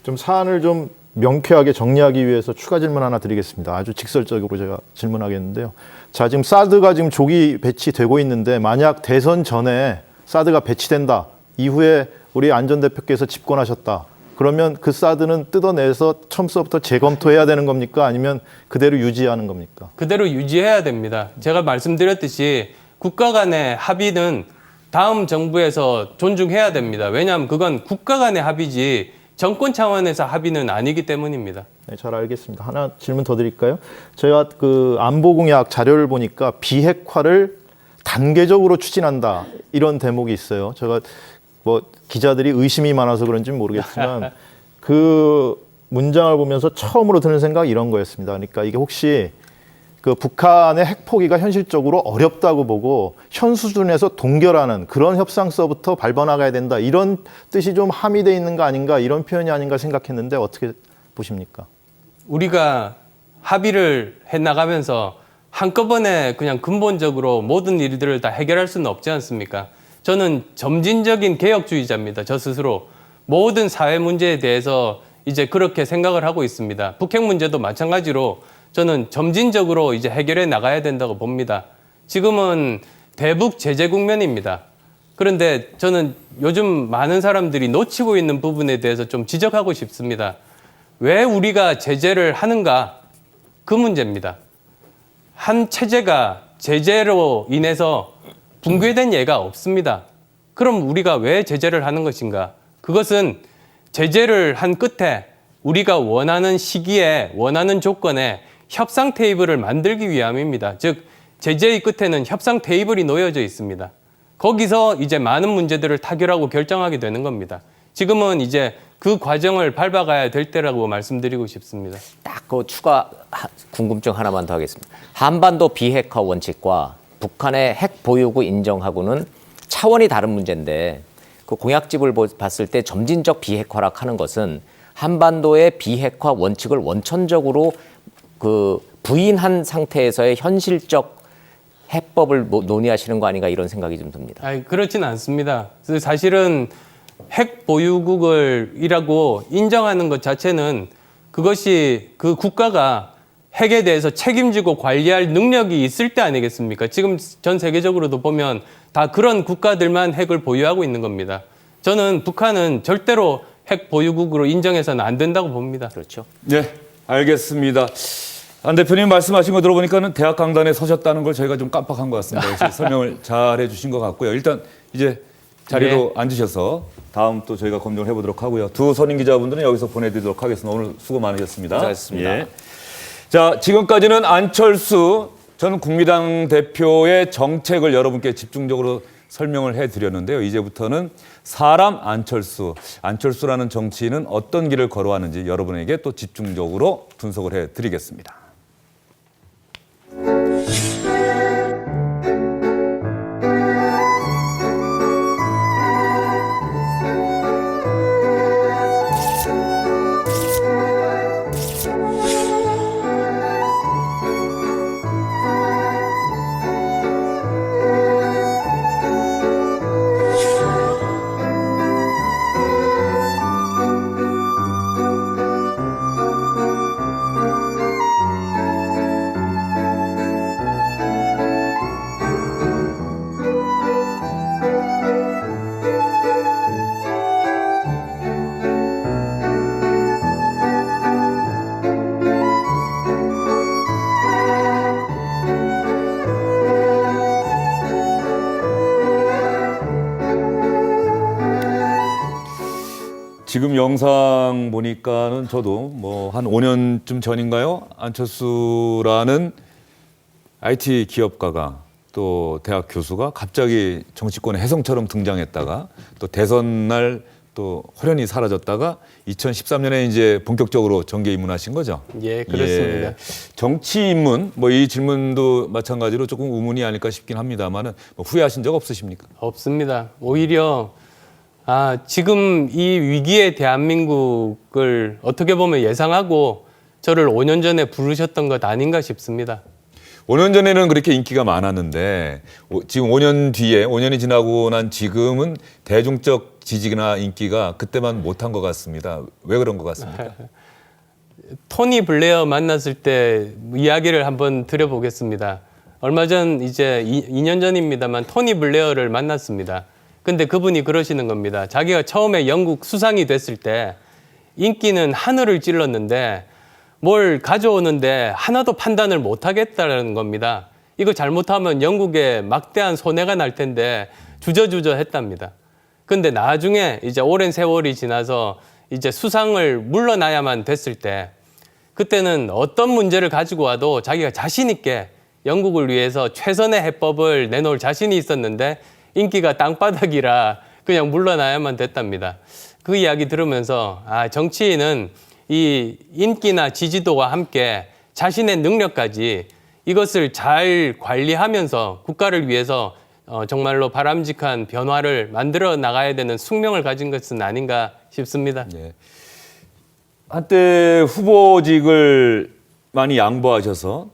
좀 사안을 좀 명쾌하게 정리하기 위해서 추가 질문 하나 드리겠습니다. 아주 직설적으로 제가 질문하겠는데요. 자, 지금 사드가 지금 조기 배치되고 있는데 만약 대선 전에 사드가 배치된다. 이후에 우리 안 전 대표께서 집권하셨다. 그러면 그 사드는 뜯어내서 처음부터 재검토해야 되는 겁니까? 아니면 그대로 유지하는 겁니까? 그대로 유지해야 됩니다. 제가 말씀드렸듯이 국가 간의 합의는 다음 정부에서 존중해야 됩니다. 왜냐하면 그건 국가 간의 합의지 정권 차원에서 합의는 아니기 때문입니다. 네, 잘 알겠습니다. 하나 질문 더 드릴까요? 제가 그 안보공약 자료를 보니까 비핵화를 단계적으로 추진한다 이런 대목이 있어요. 제가 뭐 기자들이 의심이 많아서 그런지 모르겠지만 그 문장을 보면서 처음으로 드는 생각이 이런 거였습니다. 그러니까 이게 혹시 그 북한의 핵 포기가 현실적으로 어렵다고 보고 현 수준에서 동결하는 그런 협상서부터 밟아나가야 된다 이런 뜻이 좀 함의돼 있는 거 아닌가 이런 표현이 아닌가 생각했는데 어떻게 보십니까? 우리가 합의를 해나가면서 한꺼번에 그냥 근본적으로 모든 일들을 다 해결할 수는 없지 않습니까? 저는 점진적인 개혁주의자입니다. 저 스스로. 모든 사회 문제에 대해서 이제 그렇게 생각을 하고 있습니다. 북핵 문제도 마찬가지로 저는 점진적으로 이제 해결해 나가야 된다고 봅니다. 지금은 대북 제재 국면입니다. 그런데 저는 요즘 많은 사람들이 놓치고 있는 부분에 대해서 좀 지적하고 싶습니다. 왜 우리가 제재를 하는가? 그 문제입니다. 한 체제가 제재로 인해서 붕괴된 예가 없습니다. 그럼 우리가 왜 제재를 하는 것인가? 그것은 제재를 한 끝에 우리가 원하는 시기에 원하는 조건에 협상 테이블을 만들기 위함입니다. 즉 제재의 끝에는 협상 테이블이 놓여져 있습니다. 거기서 이제 많은 문제들을 타결하고 결정하게 되는 겁니다. 지금은 이제 그 과정을 밟아가야 될 때라고 말씀드리고 싶습니다. 딱 그 추가 궁금증 하나만 더 하겠습니다. 한반도 비핵화 원칙과 북한의 핵 보유국 인정하고는 차원이 다른 문제인데 그 공약집을 봤을 때 점진적 비핵화락하는 것은 한반도의 비핵화 원칙을 원천적으로 그 부인한 상태에서의 현실적 해법을 논의하시는 거 아닌가 이런 생각이 좀 듭니다. 아니, 그렇진 않습니다. 사실은 핵 보유국이라고 인정하는 것 자체는 그것이 그 국가가 핵에 대해서 책임지고 관리할 능력이 있을 때 아니겠습니까? 지금 전 세계적으로도 보면 다 그런 국가들만 핵을 보유하고 있는 겁니다. 저는 북한은 절대로 핵 보유국으로 인정해서는 안 된다고 봅니다. 그렇죠. 네, 알겠습니다. 안 대표님 말씀하신 거 들어보니까는 대학 강단에 서셨다는 걸 저희가 좀 깜빡한 것 같습니다. 역시 설명을 잘 해주신 것 같고요. 일단 이제 자리로 앉으셔서 다음 또 저희가 검증을 해보도록 하고요. 두 선임 기자분들은 여기서 보내드리도록 하겠습니다. 오늘 수고 많으셨습니다. 고생하셨습니다. 예. 자, 지금까지는 안철수 전 국민당 대표의 정책을 여러분께 집중적으로 설명을 해드렸는데요. 이제부터는 사람 안철수라는 정치인은 어떤 길을 걸어왔는지 여러분에게 또 집중적으로 분석을 해드리겠습니다. 지금 영상 보니까는 저도 뭐 한 5년쯤 전인가요? 안철수라는 IT 기업가가 또 대학 교수가 갑자기 정치권의 혜성처럼 등장했다가 또 대선 날 또 호련히 사라졌다가 2013년에 이제 본격적으로 정계 입문하신 거죠? 예, 그렇습니다. 예. 정치 입문, 뭐 이 질문도 마찬가지로 조금 의문이 아닐까 싶긴 합니다만은 뭐 후회하신 적 없으십니까? 없습니다. 오히려 지금 이 위기의 대한민국을 어떻게 보면 예상하고 저를 5년 전에 부르셨던 것 아닌가 싶습니다. 5년 전에는 그렇게 인기가 많았는데 지금 5년 뒤에 5년이 지나고 난 지금은 대중적 지지나 인기가 그때만 못한 것 같습니다. 왜 그런 것 같습니까? 토니 블레어 만났을 때 이야기를 한번 드려보겠습니다. 얼마 전 이제 2년 전입니다만 토니 블레어를 만났습니다. 근데 그분이 그러시는 겁니다. 자기가 처음에 영국 수상이 됐을 때 인기는 하늘을 찔렀는데 뭘 가져오는데 하나도 판단을 못 하겠다는 겁니다. 이거 잘못하면 영국에 막대한 손해가 날 텐데 주저주저 했답니다. 근데 나중에 이제 오랜 세월이 지나서 이제 수상을 물러나야만 됐을 때 그때는 어떤 문제를 가지고 와도 자기가 자신 있게 영국을 위해서 최선의 해법을 내놓을 자신이 있었는데 인기가 땅바닥이라 그냥 물러나야만 됐답니다. 그 이야기 들으면서 정치인은 이 인기나 지지도와 함께 자신의 능력까지 이것을 잘 관리하면서 국가를 위해서 정말로 바람직한 변화를 만들어 나가야 되는 숙명을 가진 것은 아닌가 싶습니다. 네. 한때 후보직을 많이 양보하셔서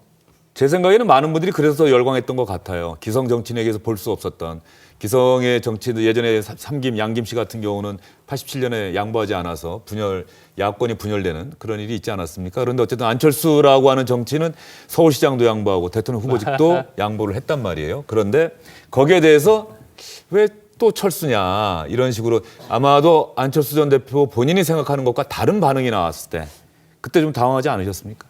제 생각에는 많은 분들이 그래서 열광했던 것 같아요. 기성 정치인에게서 볼 수 없었던 기성의 정치도 예전에 삼김, 양김 씨 같은 경우는 87년에 양보하지 않아서 야권이 분열되는 그런 일이 있지 않았습니까? 그런데 어쨌든 안철수라고 하는 정치는 서울시장도 양보하고 대통령 후보직도 양보를 했단 말이에요. 그런데 거기에 대해서 왜 또 철수냐 이런 식으로 아마도 안철수 전 대표 본인이 생각하는 것과 다른 반응이 나왔을 때 그때 좀 당황하지 않으셨습니까?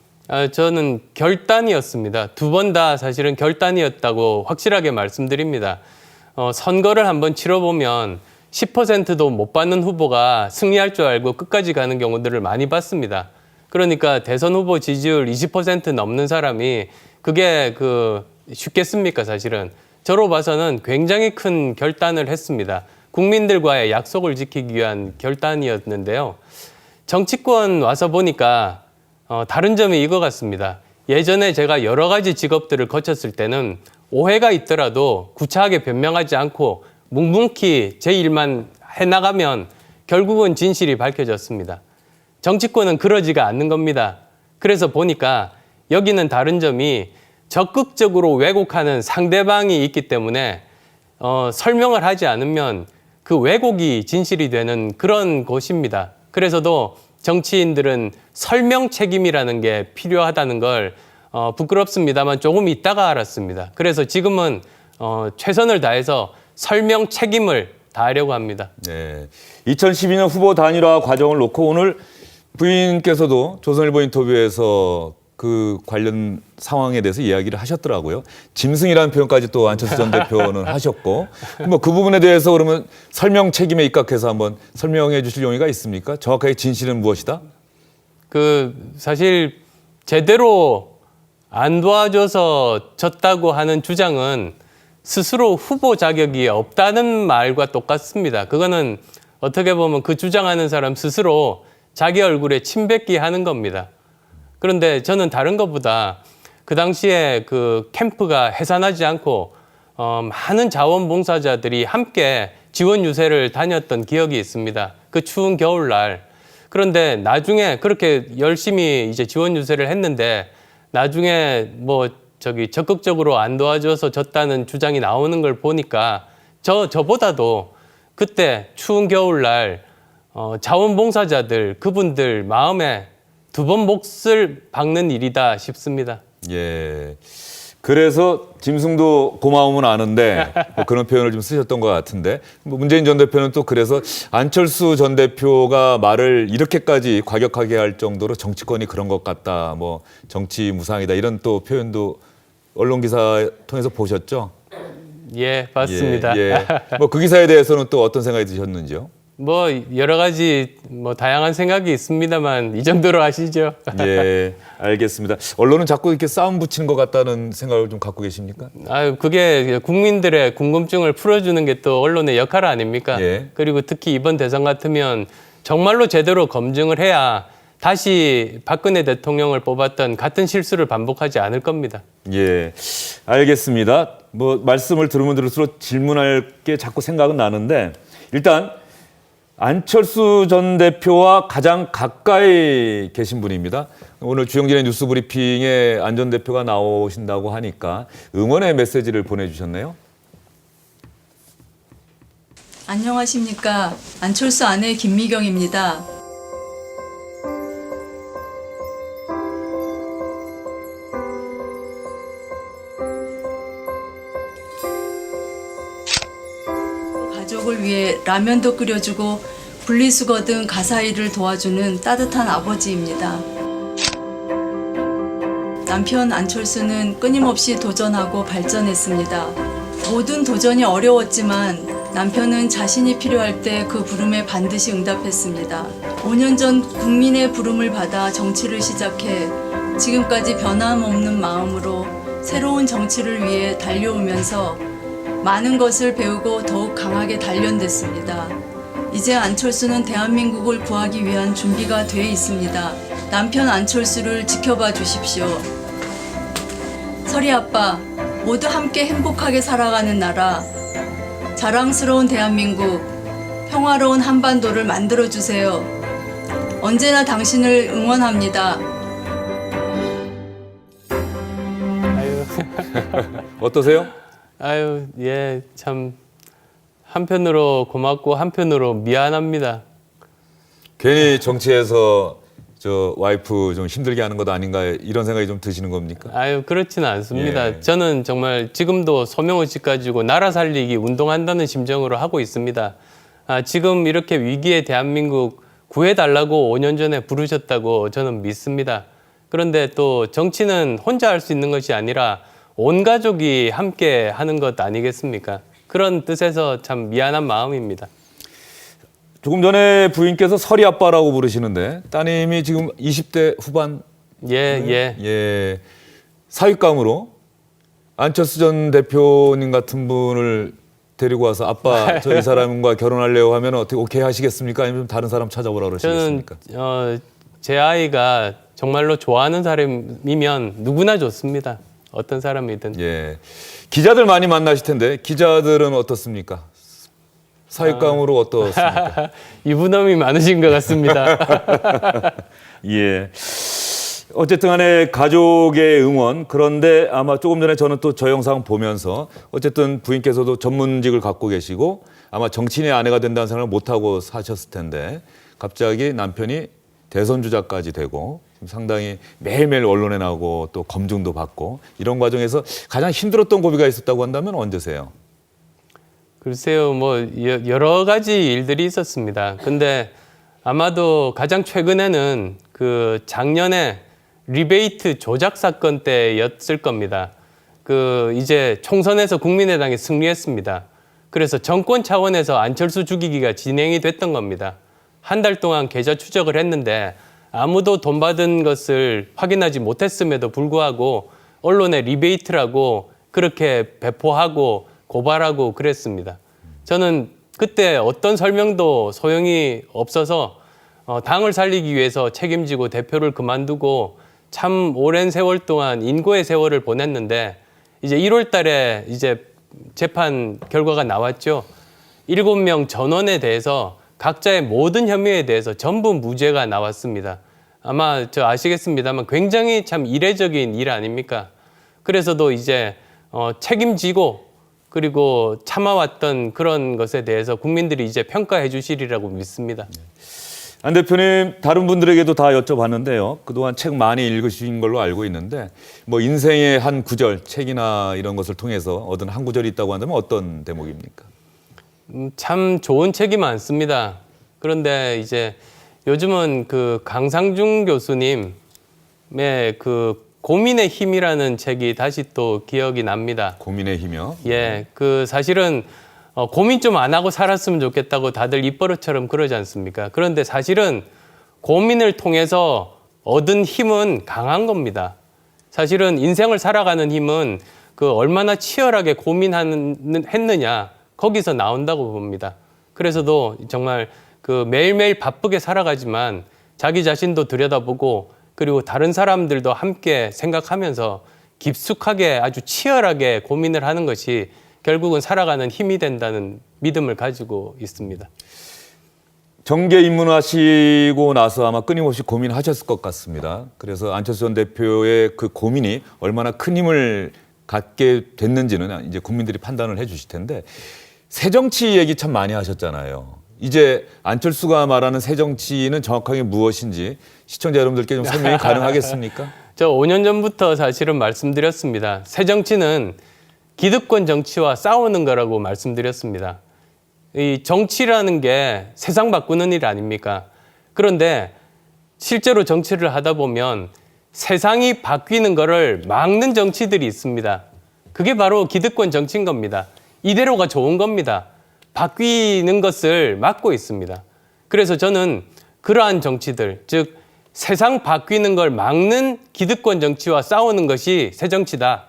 저는 결단이었습니다. 두 번 다 사실은 결단이었다고 확실하게 말씀드립니다. 선거를 한번 치러보면 10%도 못 받는 후보가 승리할 줄 알고 끝까지 가는 경우들을 많이 봤습니다. 그러니까 대선 후보 지지율 20% 넘는 사람이 그게 쉽겠습니까, 사실은. 저로 봐서는 굉장히 큰 결단을 했습니다. 국민들과의 약속을 지키기 위한 결단이었는데요. 정치권 와서 보니까 다른 점이 이거 같습니다. 예전에 제가 여러 가지 직업들을 거쳤을 때는 오해가 있더라도 구차하게 변명하지 않고 묵묵히 제 일만 해나가면 결국은 진실이 밝혀졌습니다. 정치권은 그러지가 않는 겁니다. 그래서 보니까 여기는 다른 점이 적극적으로 왜곡하는 상대방이 있기 때문에 설명을 하지 않으면 그 왜곡이 진실이 되는 그런 곳입니다. 그래서도 정치인들은 설명 책임이라는 게 필요하다는 걸 부끄럽습니다만 조금 있다가 알았습니다. 그래서 지금은 최선을 다해서 설명 책임을 다하려고 합니다. 네. 2012년 후보 단일화 과정을 놓고 오늘 부인께서도 조선일보 인터뷰에서 그 관련 상황에 대해서 이야기를 하셨더라고요. 짐승이라는 표현까지 또 안철수 전 대표는 하셨고, 뭐 그 부분에 대해서 그러면 설명 책임에 입각해서 한번 설명해 주실 용의가 있습니까? 정확하게 진실은 무엇이다? 사실 제대로 안 도와줘서 졌다고 하는 주장은 스스로 후보 자격이 없다는 말과 똑같습니다. 그거는 어떻게 보면 그 주장하는 사람 스스로 자기 얼굴에 침 뱉기 하는 겁니다. 그런데 저는 다른 것보다 그 당시에 그 캠프가 해산하지 않고 많은 자원봉사자들이 함께 지원 유세를 다녔던 기억이 있습니다. 그 추운 겨울날. 그런데 나중에 그렇게 열심히 이제 지원 유세를 했는데 나중에 적극적으로 안 도와줘서 졌다는 주장이 나오는 걸 보니까 저보다도 그때 추운 겨울날 자원봉사자들 그분들 마음에 두 번 몫을 박는 일이다 싶습니다. 예. 그래서 짐승도 고마움은 아는데 뭐 그런 표현을 좀 쓰셨던 것 같은데 뭐 문재인 전 대표는 또 그래서 안철수 전 대표가 말을 이렇게까지 과격하게 할 정도로 정치권이 그런 것 같다, 뭐 정치 무상이다 이런 또 표현도 언론 기사 통해서 보셨죠? 예, 봤습니다. 예. 뭐 그 기사에 대해서는 또 어떤 생각이 드셨는지요? 여러 가지 다양한 생각이 있습니다만 이 정도로 하시죠. 예, 알겠습니다. 언론은 자꾸 이렇게 싸움 붙이는 것 같다는 생각을 좀 갖고 계십니까? 그게 국민들의 궁금증을 풀어주는 게 또 언론의 역할 아닙니까? 예. 그리고 특히 이번 대선 같으면 정말로 제대로 검증을 해야 다시 박근혜 대통령을 뽑았던 같은 실수를 반복하지 않을 겁니다. 예, 알겠습니다. 뭐 말씀을 들으면 들을수록 질문할 게 자꾸 생각은 나는데 일단 안철수 전 대표와 가장 가까이 계신 분입니다. 오늘 주영진의 뉴스 브리핑에 안 전 대표가 나오신다고 하니까 응원의 메시지를 보내주셨네요. 안녕하십니까. 안철수 아내 김미경입니다. 가족을 위해 라면도 끓여주고 분리수거 등 가사일을 도와주는 따뜻한 아버지입니다. 남편 안철수는 끊임없이 도전하고 발전했습니다. 모든 도전이 어려웠지만 남편은 자신이 필요할 때 그 부름에 반드시 응답했습니다. 5년 전 국민의 부름을 받아 정치를 시작해 지금까지 변함없는 마음으로 새로운 정치를 위해 달려오면서 많은 것을 배우고 더욱 강하게 단련됐습니다. 이제 안철수는 대한민국을 구하기 위한 준비가 돼 있습니다. 남편 안철수를 지켜봐 주십시오. 설이 아빠, 모두 함께 행복하게 살아가는 나라, 자랑스러운 대한민국, 평화로운 한반도를 만들어주세요. 언제나 당신을 응원합니다. 어떠세요? 아유, 예, 참 한편으로 고맙고 한편으로 미안합니다. 괜히 정치에서 저 와이프 좀 힘들게 하는 것 아닌가 이런 생각이 좀 드시는 겁니까? 아유, 그렇지는 않습니다. 예. 저는 정말 지금도 소명의식 가지고 나라 살리기 운동한다는 심정으로 하고 있습니다. 지금 이렇게 위기의 대한민국 구해달라고 5년 전에 부르셨다고 저는 믿습니다. 그런데 또 정치는 혼자 할 수 있는 것이 아니라 온 가족이 함께 하는 것 아니겠습니까? 그런 뜻에서 참 미안한 마음입니다. 조금 전에 부인께서 설이 아빠라고 부르시는데 따님이 지금 20대 후반 예. 사윗감으로 안철수 전 대표님 같은 분을 데리고 와서 아빠 저 이 사람과 결혼하려고 하면 어떻게 오케이 하시겠습니까? 아니면 다른 사람 찾아보라 저는 그러시겠습니까? 제 아이가 정말로 좋아하는 사람이면 누구나 좋습니다. 어떤 사람이든. 예. 기자들 많이 만나실 텐데 기자들은 어떻습니까? 사윗감으로 어떻습니까? 유부남이 많으신 것 같습니다. 예. 어쨌든 간에 가족의 응원, 그런데 아마 조금 전에 저는 또 저 영상 보면서 어쨌든 부인께서도 전문직을 갖고 계시고 아마 정치인의 아내가 된다는 생각을 못하고 사셨을 텐데 갑자기 남편이 대선 주자까지 되고 상당히 매일매일 언론에 나오고 또 검증도 받고 이런 과정에서 가장 힘들었던 고비가 있었다고 한다면 언제세요? 글쎄요, 뭐 여러 가지 일들이 있었습니다. 근데 아마도 가장 최근에는 그 작년에 리베이트 조작 사건 때였을 겁니다. 그 이제 총선에서 국민의당이 승리했습니다. 그래서 정권 차원에서 안철수 죽이기가 진행이 됐던 겁니다. 한 달 동안 계좌 추적을 했는데 아무도 돈 받은 것을 확인하지 못했음에도 불구하고 언론에 리베이트라고 그렇게 배포하고 고발하고 그랬습니다. 저는 그때 어떤 설명도 소용이 없어서 당을 살리기 위해서 책임지고 대표를 그만두고 참 오랜 세월 동안 인고의 세월을 보냈는데 이제 1월 달에 이제 재판 결과가 나왔죠. 7명 전원에 대해서 각자의 모든 혐의에 대해서 전부 무죄가 나왔습니다. 아마 아시겠습니다만 굉장히 참 이례적인 일 아닙니까? 그래서도 이제 책임지고 그리고 참아왔던 그런 것에 대해서 국민들이 이제 평가해 주시리라고 믿습니다. 안 대표님, 다른 분들에게도 다 여쭤봤는데요. 그동안 책 많이 읽으신 걸로 알고 있는데 뭐 인생의 한 구절, 책이나 이런 것을 통해서 얻은 한 구절이 있다고 한다면 어떤 대목입니까? 참 좋은 책이 많습니다. 그런데 이제 요즘은 그 강상중 교수님의 그 고민의 힘이라는 책이 다시 또 기억이 납니다. 고민의 힘이요? 예, 그 사실은 고민 좀 안 하고 살았으면 좋겠다고 다들 입버릇처럼 그러지 않습니까? 그런데 사실은 고민을 통해서 얻은 힘은 강한 겁니다. 사실은 인생을 살아가는 힘은 그 얼마나 치열하게 고민했느냐 거기서 나온다고 봅니다. 그래서도 정말 그 매일매일 바쁘게 살아가지만 자기 자신도 들여다보고 그리고 다른 사람들도 함께 생각하면서 깊숙하게 아주 치열하게 고민을 하는 것이 결국은 살아가는 힘이 된다는 믿음을 가지고 있습니다. 정계 입문하시고 나서 아마 끊임없이 고민하셨을 것 같습니다. 그래서 안철수 전 대표의 그 고민이 얼마나 큰 힘을 갖게 됐는지는 이제 국민들이 판단을 해 주실 텐데 새정치 얘기 참 많이 하셨잖아요. 이제 안철수가 말하는 새정치는 정확하게 무엇인지 시청자 여러분들께 좀 설명이 가능하겠습니까? 저 5년 전부터 사실은 말씀드렸습니다. 새정치는 기득권 정치와 싸우는 거라고 말씀드렸습니다. 이 정치라는 게 세상 바꾸는 일 아닙니까? 그런데 실제로 정치를 하다 보면 세상이 바뀌는 거를 막는 정치들이 있습니다. 그게 바로 기득권 정치인 겁니다. 이대로가 좋은 겁니다. 바뀌는 것을 막고 있습니다. 그래서 저는 그러한 정치들, 즉 세상 바뀌는 걸 막는 기득권 정치와 싸우는 것이 새정치다.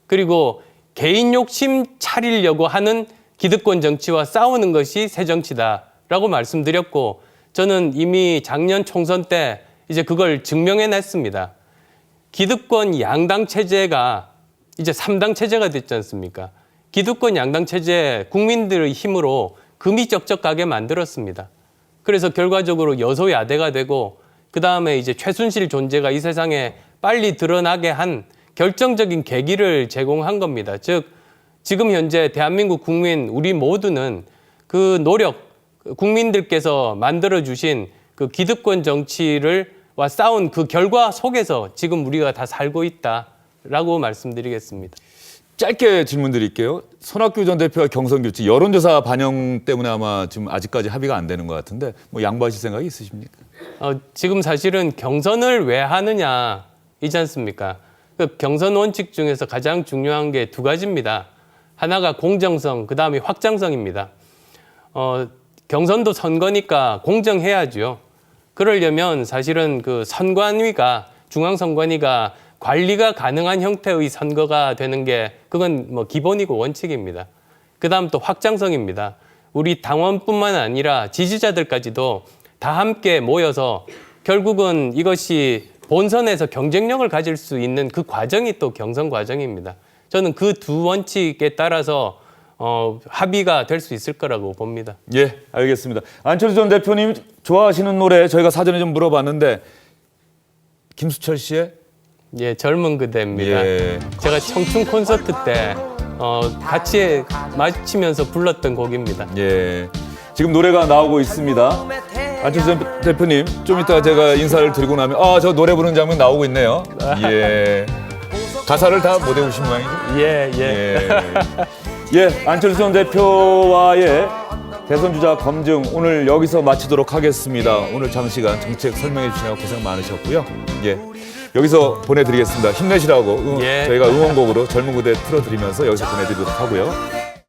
그리고 개인 욕심 차리려고 하는 기득권 정치와 싸우는 것이 새정치다라고 말씀드렸고 저는 이미 작년 총선 때 이제 그걸 증명해냈습니다. 기득권 양당 체제가 이제 3당 체제가 됐지 않습니까? 기득권 양당 체제 국민들의 힘으로 금이 쩍쩍 가게 만들었습니다. 그래서 결과적으로 여소야대가 되고 그 다음에 이제 최순실 존재가 이 세상에 빨리 드러나게 한 결정적인 계기를 제공한 겁니다. 즉 지금 현재 대한민국 국민 우리 모두는 그 노력 국민들께서 만들어 주신 그 기득권 정치와 싸운 그 결과 속에서 지금 우리가 다 살고 있다라고 말씀드리겠습니다. 짧게 질문 드릴게요. 손학규 전 대표와 경선 규칙 여론조사 반영 때문에 아마 지금 아직까지 합의가 안 되는 것 같은데 뭐 양보하실 생각이 있으십니까? 지금 사실은 경선을 왜 하느냐이지 않습니까? 그 경선 원칙 중에서 가장 중요한 게 두 가지입니다. 하나가 공정성, 그다음에 확장성입니다. 경선도 선거니까 공정해야죠. 그러려면 사실은 그 선관위가 중앙선관위가 관리가 가능한 형태의 선거가 되는 게 그건 뭐 기본이고 원칙입니다. 그다음 또 확장성입니다. 우리 당원뿐만 아니라 지지자들까지도 다 함께 모여서 결국은 이것이 본선에서 경쟁력을 가질 수 있는 그 과정이 또 경선 과정입니다. 저는 그 두 원칙에 따라서 합의가 될 수 있을 거라고 봅니다. 예, 알겠습니다. 안철수 전 대표님 좋아하시는 노래 저희가 사전에 좀 물어봤는데 김수철 씨의 예, 젊은 그대입니다. 예. 제가 청춘 콘서트 때 같이 마치면서 불렀던 곡입니다. 예. 지금 노래가 나오고 있습니다. 안철수 전 대표님 좀 이따 제가 인사를 드리고 나면 저 노래 부르는 장면 나오고 있네요. 예. 가사를 다 못 외우신 모양이죠? 예. 예, 안철수 전 대표와의 대선 주자 검증 오늘 여기서 마치도록 하겠습니다. 오늘 장시간 정책 설명해 주시느라고 고생 많으셨고요. 예, 여기서 보내드리겠습니다. 힘내시라고 예. 저희가 응원곡으로 젊은 그대 틀어드리면서 여기서 보내드리도록 하고요.